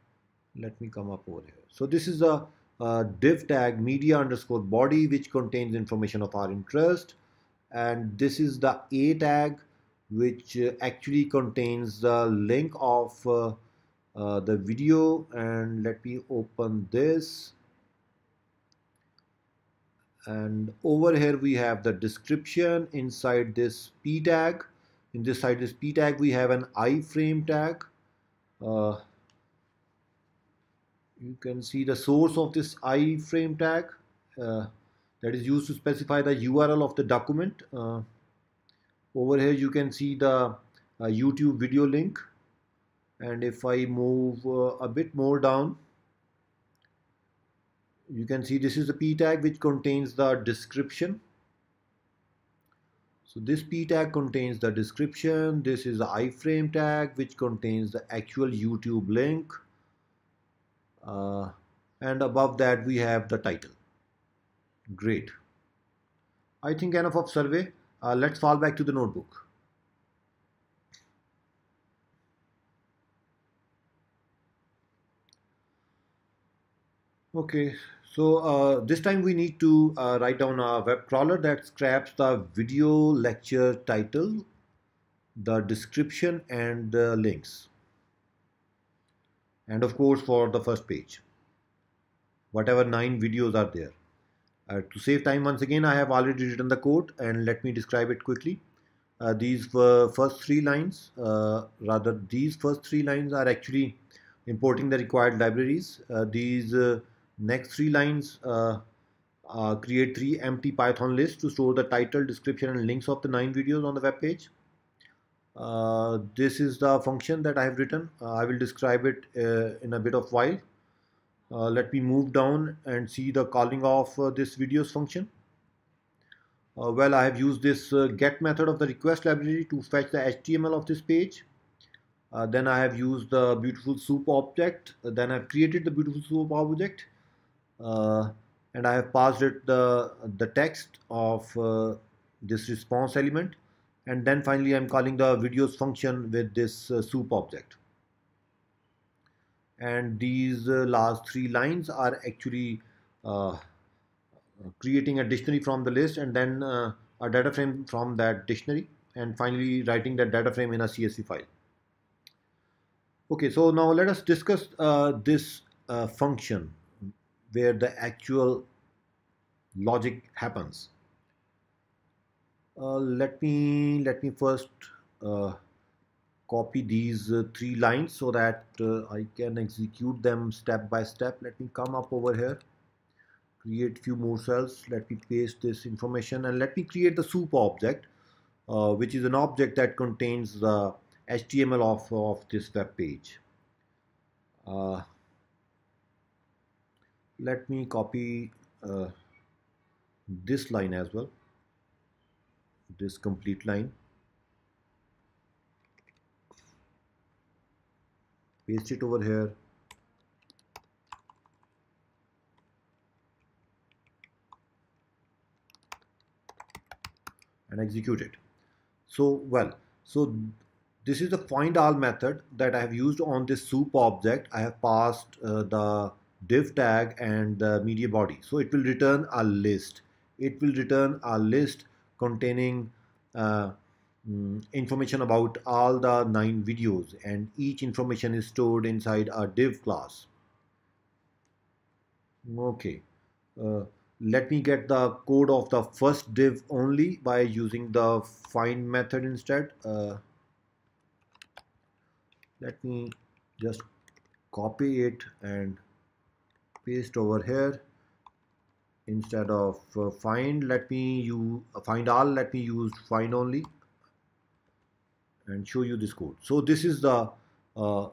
Let me come up over here. So this is a div tag media underscore body which contains information of our interest, and this is the a tag which actually contains the link of the video. And let me open this, and over here we have the description. Inside this p tag, inside this p tag we have an iframe tag. You can see the source of this iframe tag uh, that is used to specify the URL of the document. Over here you can see the YouTube video link, and if I move a bit more down, you can see this is the p tag which contains the description. So this p tag contains the description. This is the iframe tag which contains the actual YouTube link, and above that we have the title. Great. I think enough of survey. Let's fall back to the notebook. Okay, so this time we need to write down a web crawler that scraps the video lecture title, the description, and the links. And of course, for the first page, whatever 9 videos are there. To save time, once again, I have already written the code, and let me describe it quickly. These first 3 lines, these first 3 lines are actually importing the required libraries. These next 3 lines create 3 empty Python lists to store the title, description, and links of the 9 videos on the web page. This is the function that I have written. I will describe it in a bit of while. Let me move down and see the calling of this videos function. Well, I have used this get method of the request library to fetch the HTML of this page. Then I have used the BeautifulSoup object. Then I've created the BeautifulSoup object, and I have passed it the text of this response element. And then finally, I'm calling the videos function with this soup object. And these last 3 lines are actually creating a dictionary from the list, and then a data frame from that dictionary, and finally writing that data frame in a CSV file. Okay, so now let us discuss this function where the actual logic happens. Let me first copy these 3 lines so that I can execute them step by step. Let me come up over here, create few more cells. Let me paste this information and let me create the soup object, which is an object that contains the HTML of this web page. Let me copy this line as well, this complete line, paste it over here, and execute it. So this is the find all method that I have used on this soup object. I have passed the div tag and the media body. So it will return a list. It will return a list containing information about all the 9 videos, and each information is stored inside a div class. Okay. Uh, Let me get the code of the first div only by using the find method instead. Let me just copy it and paste over here. Instead of find, let me use find all. Let me use find only and show you this code. So this is the uh,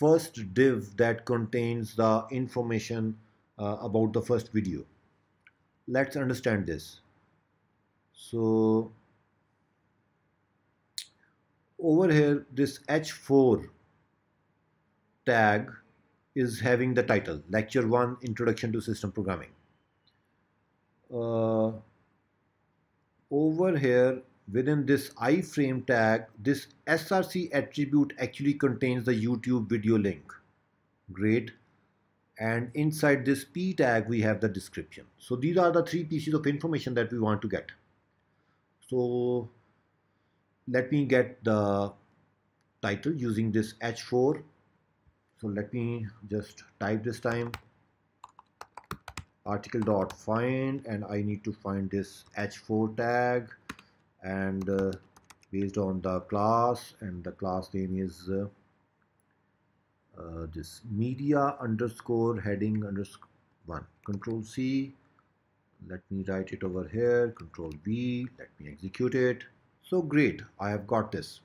first div that contains the information about the first video. Let's understand this. So over here, this H4 tag is having the title Lecture 1 Introduction to System Programming. Over here within this iframe tag, this src attribute actually contains the YouTube video link. Great. And inside this p tag we have the description. So these are the 3 pieces of information that we want to get. So let me get the title using this h4. So let me just type this time article.find, and I need to find this h4 tag, and based on the class, and the class name is this media underscore heading underscore 1. Control C. Let me write it over here. Control V. Let me execute it. So great, I have got this.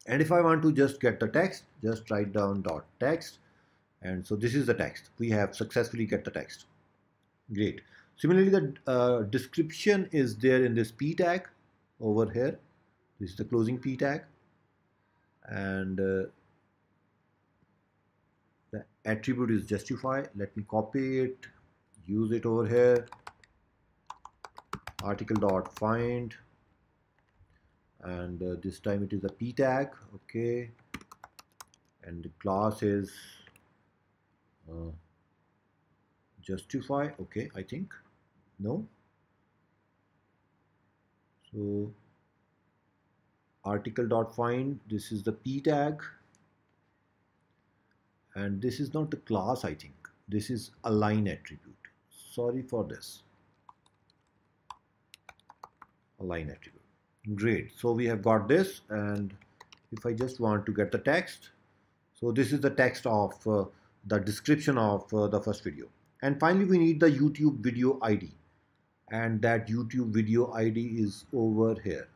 And if I want to just get the text, just write down dot text, and so this is the text. We have successfully get the text. Great. Similarly, the description is there in this p tag over here. This is the closing p tag, and the attribute is justify. Let me copy it, use it over here. Article.find, and this time it is a p tag. Okay, and the class is justify. Okay, I think no. So article.find, this is the p tag, and this is not the class. I think this is align attribute. Sorry for this. Align attribute. Great. So we have got this, and if I just want to get the text, so this is the text of the description of the first video. And finally we need the YouTube video ID, and that YouTube video ID is over here.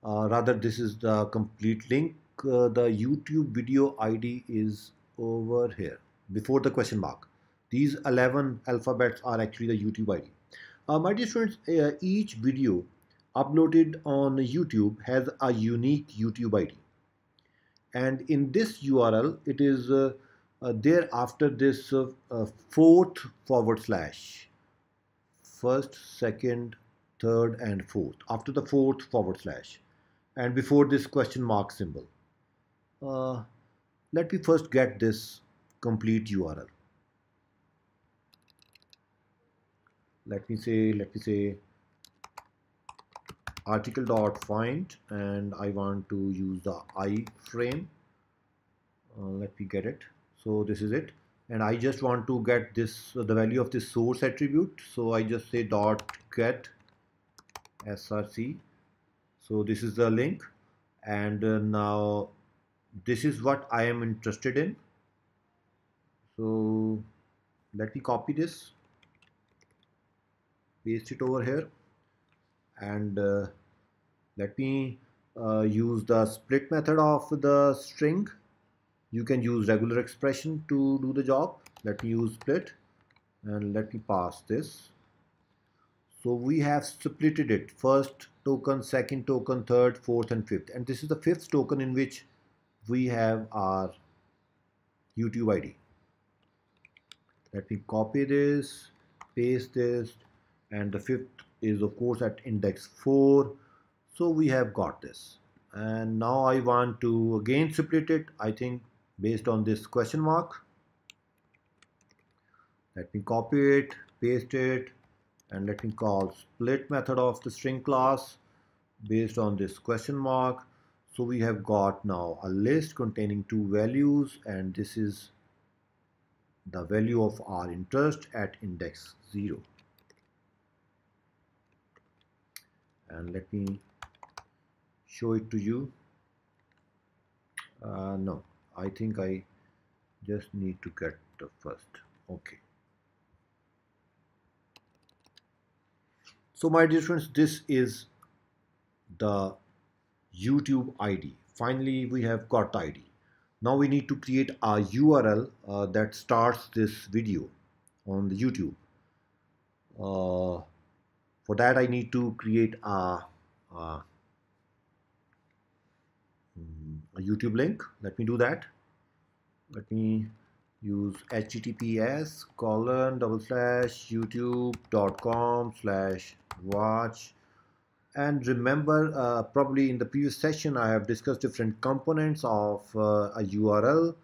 Rather, this is the complete link. The YouTube video ID is over here before the question mark. These 11 alphabets are actually the YouTube ID. My dear students, each video uploaded on YouTube has a unique YouTube ID. And in this URL, it is there after this fourth forward slash. First, second, third, and fourth. After the fourth forward slash. And before this question mark symbol. Let me first get this complete URL. Let me say article.find, and I want to use the iframe. Let me get it. So this is it, and I just want to get this the value of this source attribute. So I just say dot get src. So this is the link, and now this is what I am interested in. So Let me copy this, paste it over here, and let me use the split method of the string. You can use regular expression to do the job. Let me use split and let me pass this. So we have splitted it: first token, second token, third, fourth, and fifth. And this is the fifth token in which we have our YouTube ID. Let me copy this, paste this, and the fifth is of course at index 4. So we have got this. And now I want to again split it, I think based on this question mark. Let me copy it, paste it, and let me call split method of the string class based on this question mark. So we have got now a list containing two values, and this is the value of our interest at index 0. And let me show it to you. No, I think I just need to get the first. Okay. So my dear friends, this is the YouTube ID. Finally, we have got the ID. Now we need to create a URL that starts this video on the YouTube. For that, I need to create a YouTube link. Let me do that. Let me use https://youtube.com/watch. And remember, probably in the previous session, I have discussed different components of a URL.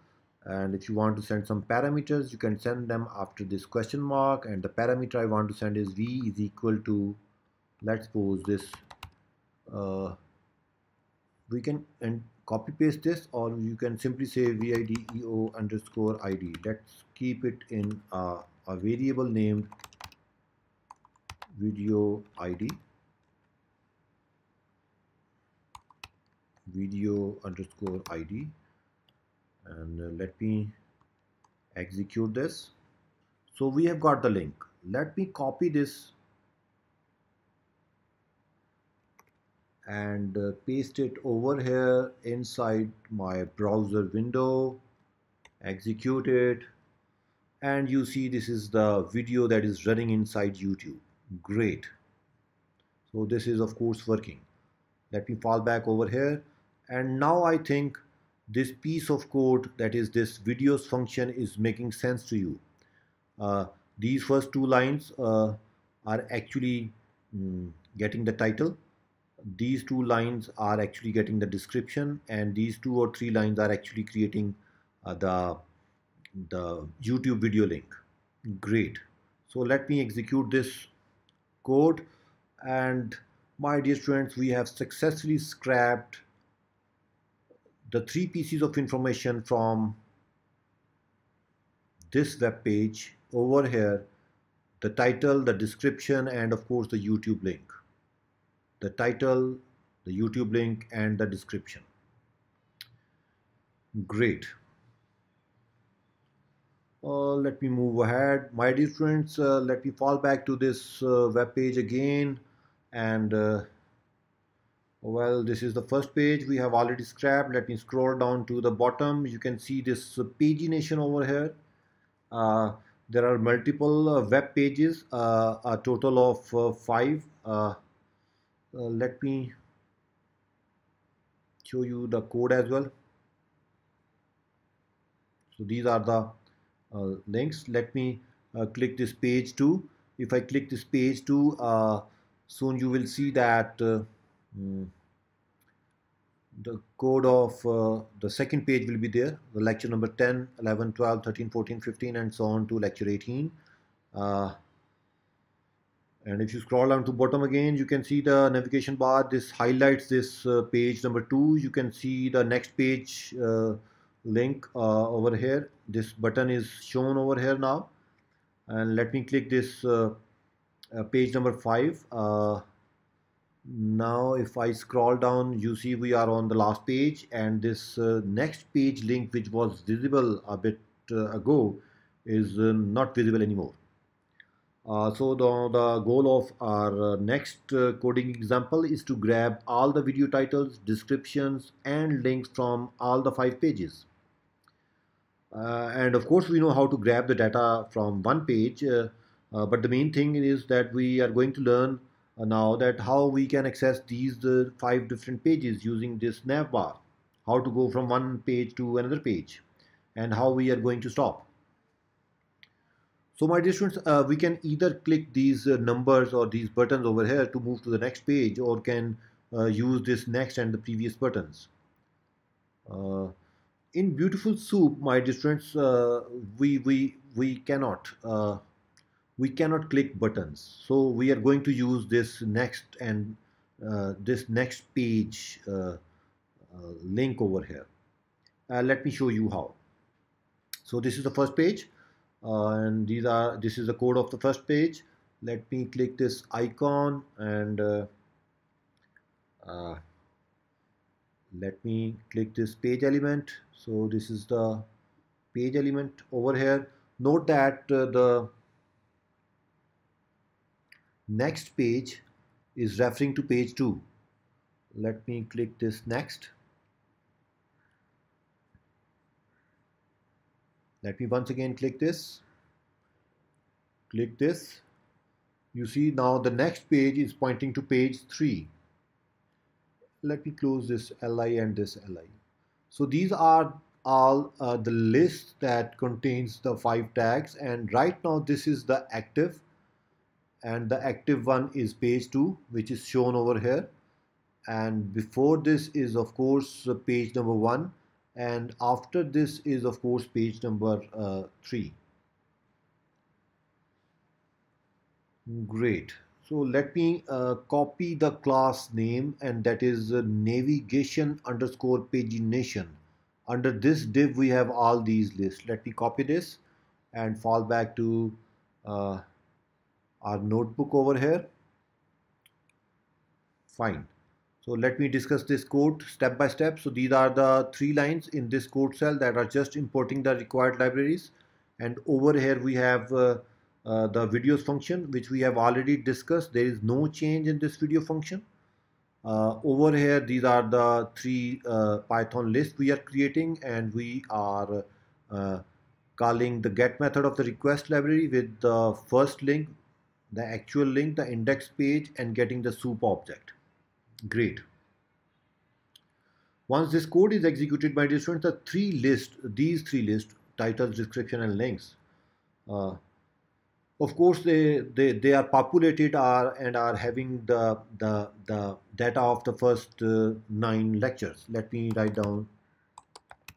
And if you want to send some parameters, you can send them after this question mark. And the parameter I want to send is v is equal to, let's suppose this, we can copy paste this, or you can simply say video underscore id. Let's keep it in a variable named video id. Video underscore id, and let me execute this. So we have got the link. Let me copy this and paste it over here inside my browser window, execute it, and you see this is the video that is running inside YouTube. Great. So this is of course working. Let me fall back over here, and now I think this piece of code, that is this videos function, is making sense to you. These first two lines are actually getting the title. These two lines are actually getting the description, and these 2 or 3 lines are actually creating the YouTube video link. Great. So let me execute this code, and my dear students, we have successfully scrapped the 3 pieces of information from this web page over here: the title, the description, and of course the YouTube link. The title, the YouTube link, and the description. Great. Let me move ahead. My dear friends, let me fall back to this web page again, and well, this is the first page we have already scrapped. Let me scroll down to the bottom. You can see this pagination over here. There are multiple web pages, a total of 5. Let me show you the code as well. So these are the links. Let me click this page 2. If I click this page 2, soon you will see that the code of the second page will be there. The lecture number 10, 11, 12, 13, 14, 15, and so on to lecture 18. And if you scroll down to bottom again, you can see the navigation bar. This highlights this page number 2. You can see the next page link over here. This button is shown over here now. And let me click this page number 5. Now if I scroll down, you see we are on the last page, and this next page link, which was visible a bit ago, is not visible anymore. So the goal of our next coding example is to grab all the video titles, descriptions, and links from all the 5 pages. And of course, we know how to grab the data from one page, but the main thing is that we are going to learn now that how we can access these 5 different pages using this nav bar, how to go from one page to another page, and how we are going to stop. So my dear students, we can either click these numbers or these buttons over here to move to the next page, or can use this next and the previous buttons. Uh, in Beautiful Soup, my dear students, we cannot click buttons. So we are going to use this next and this next page link over here. Let me show you how. So this is the first page, and this is the code of the first page. Let me click this icon and uh, let me click this page element. So this is the page element over here. Note that the next page is referring to page 2. Let me click this next. Let me once again click this. Click this. You see now the next page is pointing to page 3. Let me close this li and this li. So these are all the list that contains the 5 tags, and right now this is the active, and the active one is page 2, which is shown over here, and before this is of course page number 1, and after this is of course page number 3. Great. So let me copy the class name, and that is navigation underscore pagination. Under this div we have all these lists. Let me copy this and fall back to uh, our notebook over here. Fine. So let me discuss this code step by step. So these are the 3 lines in this code cell that are just importing the required libraries. And over here we have the videos function, which we have already discussed. There is no change in this video function. Over here, these are the 3 Python lists we are creating, and we are calling the get method of the request library with the first link, the actual link, the index page, and getting the soup object. Great. Once this code is executed, my dear students, these three lists, titles, description, and links, uh, of course, they are populated and are having the data of the first 9 lectures. Let me write down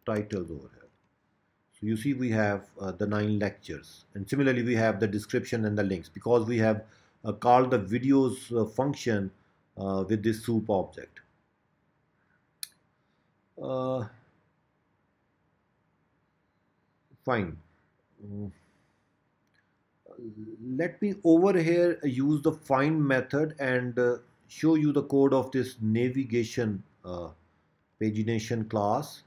titles over here. So you see we have the 9 lectures, and similarly we have the description and the links, because we have called the videos function with this soup object. Uh, Fine. Let me over here use the find method and show you the code of this navigation pagination class.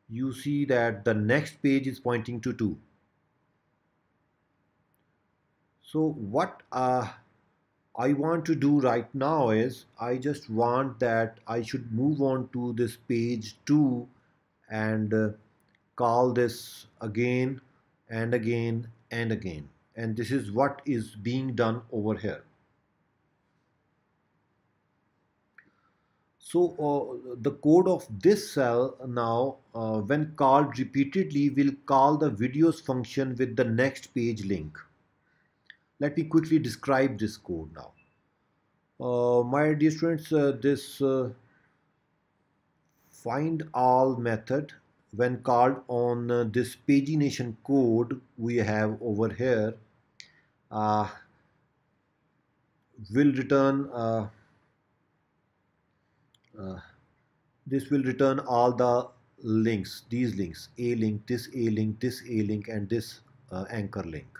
You see that the next page is pointing to 2. So what I want to do right now is I just want that I should move on to this page 2 and call this again and again and again, and this is what is being done over here. So the code of this cell now, when called repeatedly, will call the videos function with the next page link. Let me quickly describe this code now. My dear students, this find all method, when called on this pagination code we have over here, uh, will return uh, this will return all the links, these links, a link, this a link, this a link, and this anchor link.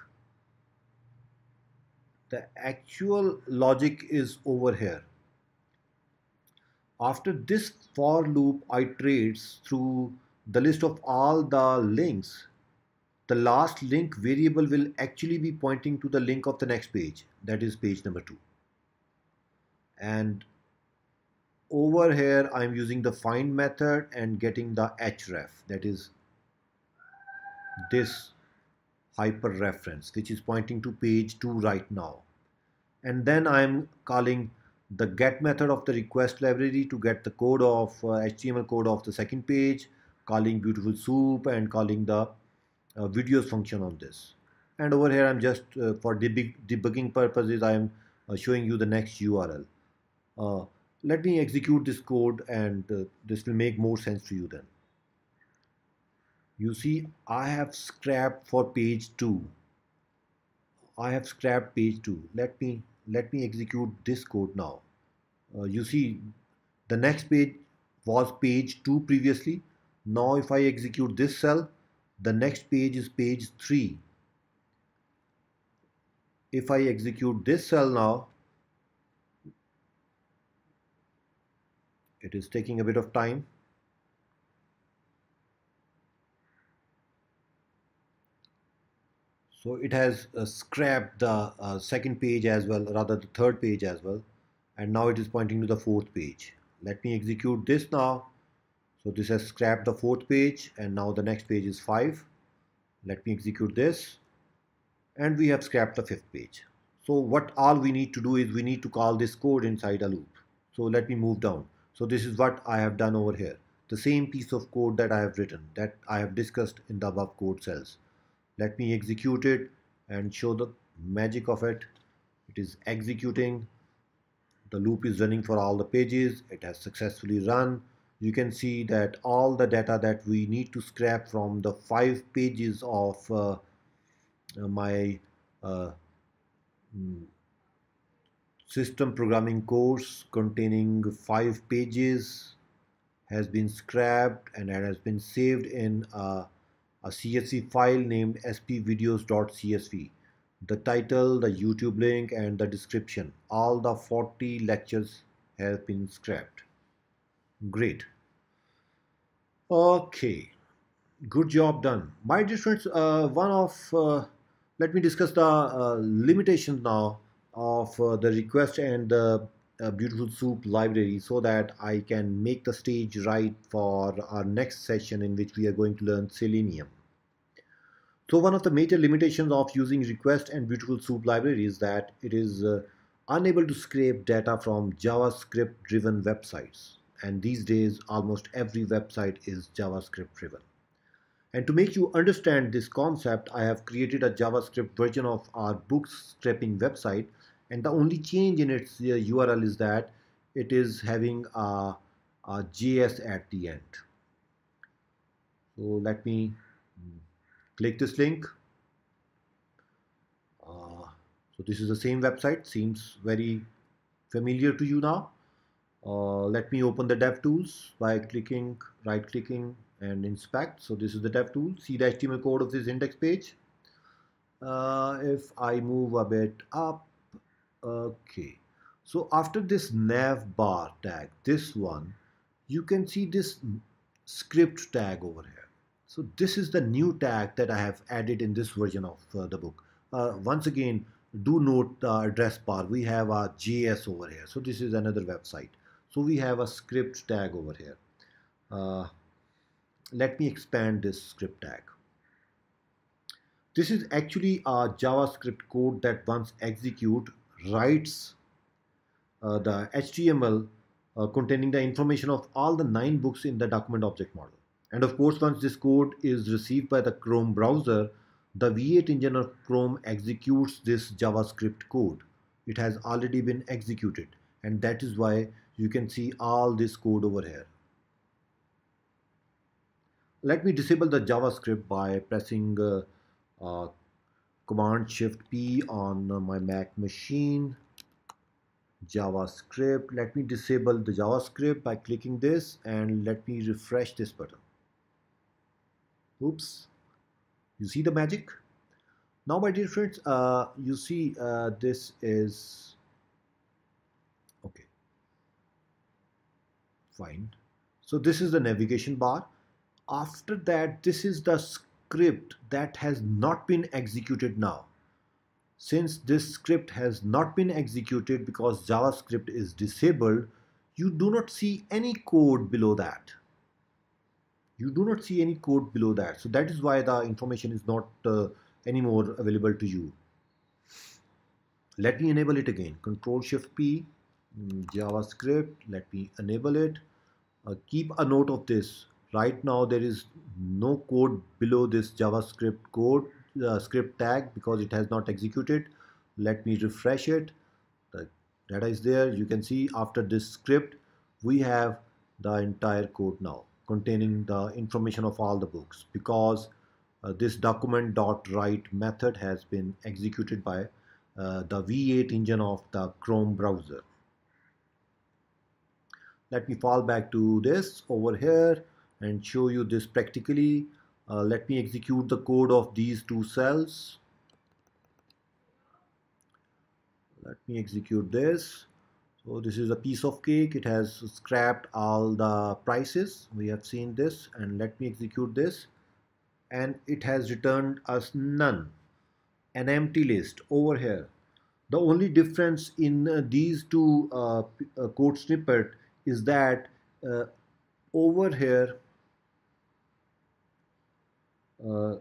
The actual logic is over here. After this for loop iterates through the list of all the links the last link variable will actually be pointing to the link of the next page, that is page number 2. And over here I'm using the find method and getting the href, that is this hyper reference, which is pointing to page 2 right now. And then I'm calling the get method of the request library to get the code of HTML code of the second page, calling beautiful soup and calling the videos function on this. And over here I'm just for debugging purposes I'm showing you the next URL. Let me execute this code and this will make more sense to you then. You see, I have scrapped for page 2. I have scrapped page 2. Let me execute this code now. You see, the next page was page 2 previously. Now if I execute this cell, the next page is page 3. If I execute this cell now, it is taking a bit of time. So it has scrapped the second page as well, rather the third page as well. And now it is pointing to the fourth page. Let me execute this now. So this has scrapped the fourth page and now the next page is 5. Let me execute this and we have scrapped the fifth page. So what all we need to do is we need to call this code inside a loop. So let me move down. So this is what I have done over here. The same piece of code that I have written, that I have discussed in the above code cells. Let me execute it and show the magic of it. It is executing. The loop is running for all the pages. It has successfully run. You can see that all the data that we need to scrap from the 5 pages of my system programming course containing 5 pages has been scrapped and it has been saved in a CSV file named spvideos.csv. The title, the YouTube link and the description, all the 40 lectures have been scrapped. Great. Okay, good job done. My dear friends, let me discuss the limitations now of the request and the beautiful soup library so that I can make the stage right for our next session in which we are going to learn Selenium. So one of the major limitations of using request and beautiful soup library is that it is unable to scrape data from JavaScript driven websites. And these days almost every website is JavaScript driven. And to make you understand this concept, I have created a JavaScript version of our book scraping website. And the only change in its URL is that it is having a JS at the end. So let me click this link. So this is the same website, seems very familiar to you now. Let me open the DevTools by right clicking and inspect. So this is the DevTools. See the HTML code of this index page. If I move a bit up, okay. So after this nav bar tag, this one, you can see this script tag over here. So this is the new tag that I have added in this version of the book. Once again, do note the address bar. We have a JS over here. So this is another website. So we have a script tag over here. Let me expand this script tag. This is actually a JavaScript code that once execute writes the HTML containing the information of all the 9 books in the document object model. And of course, once this code is received by the Chrome browser, the V8 engine of Chrome executes this JavaScript code. It has already been executed, and that is why you can see all this code over here. Let me disable the JavaScript by pressing Command Shift P on my Mac machine. JavaScript. Let me disable the JavaScript by clicking this and let me refresh this button. Oops. You see the magic? Now, my dear friends, you see this is okay. Fine. So this is the navigation bar. After that, this is the script that has not been executed now. Since this script has not been executed because JavaScript is disabled, you do not see any code below that. You do not see any code below that. So that is why the information is not anymore available to you. Let me enable it again. Control Shift P, JavaScript. Let me enable it. Keep a note of this. Right now there is no code below this JavaScript code script tag because it has not executed. Let me refresh it. The data is there. You can see after this script we have the entire code now containing the information of all the books because this document.write method has been executed by the V8 engine of the Chrome browser. Let me fall back to this over here and show you this practically. Let me execute the code of these two cells. Let me execute this. So this is a piece of cake. It has scrapped all the prices. We have seen this, and let me execute this. And it has returned us none, an empty list over here. The only difference in these two code snippet is that over here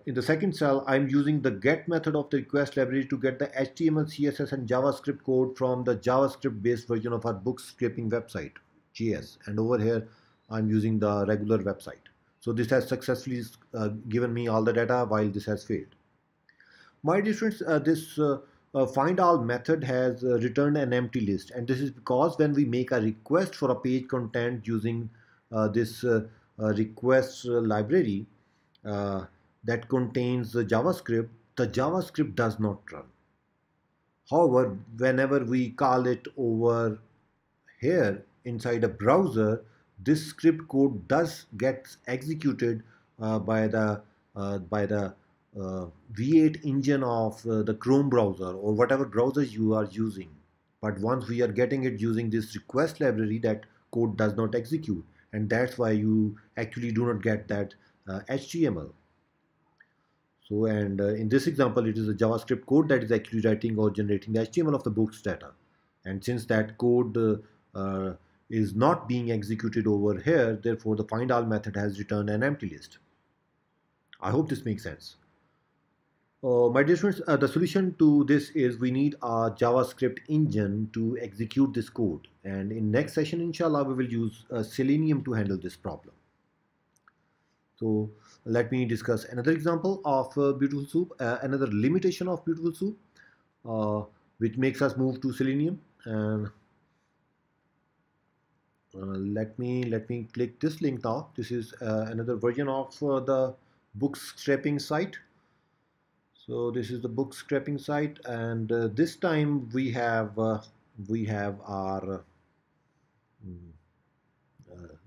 in the second cell, I'm using the get method of the request library to get the HTML, CSS, and JavaScript code from the JavaScript-based version of our book scraping website, JS. And over here, I'm using the regular website. So this has successfully given me all the data while this has failed. My dear friends, this find all method has returned an empty list, and this is because when we make a request for a page content using this request library, that contains the JavaScript does not run. However, whenever we call it over here inside a browser, this script code does get executed by the V8 engine of the Chrome browser or whatever browser you are using. But once we are getting it using this request library, that code does not execute, and that's why you actually do not get that HTML. So, and in this example, it is a JavaScript code that is actually writing or generating the HTML of the book's data. And since that code is not being executed over here, therefore the find all method has returned an empty list. I hope this makes sense. My dear friends, the solution to this is we need a JavaScript engine to execute this code. And in next session, inshallah, we will use Selenium to handle this problem. So let me discuss another example of Beautiful Soup, another limitation of Beautiful Soup, which makes us move to Selenium. And let me click this link now. This is another version of the book scraping site. So this is the book scraping site, and this time we have our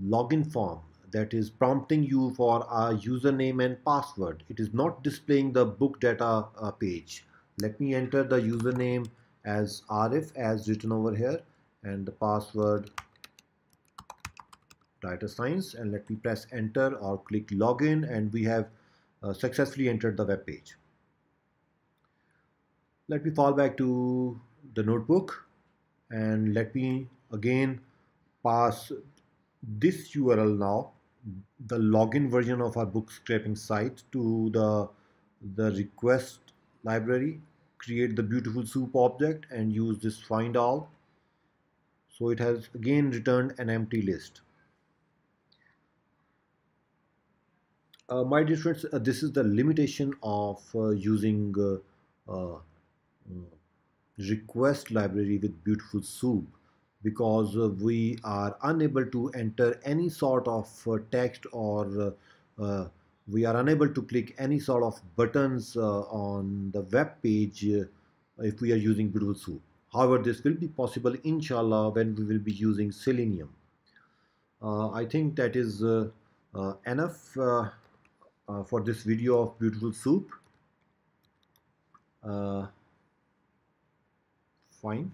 login form that is prompting you for a username and password. It is not displaying the book data page. Let me enter the username as Arif as written over here, and the password data science, and let me press enter or click login, and we have successfully entered the web page. Let me fall back to the notebook, and let me again pass this URL now, the login version of our book scraping site, to the request library, create the Beautiful Soup object, and use this find all. So it has again returned an empty list. My dear friends, this is the limitation of using request library with Beautiful Soup, because we are unable to enter any sort of text, or we are unable to click any sort of buttons on the web page if we are using Beautiful Soup. However, this will be possible inshallah when we will be using Selenium. I think that is enough for this video of Beautiful Soup. Fine.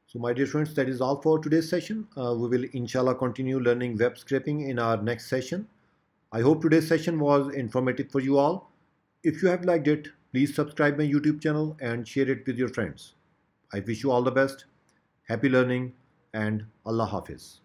So my dear friends, that is all for today's session. We will inshallah continue learning web scraping in our next session. I hope today's session was informative for you all. If you have liked it, please subscribe my YouTube channel and share it with your friends. I wish you all the best, happy learning, and Allah Hafiz.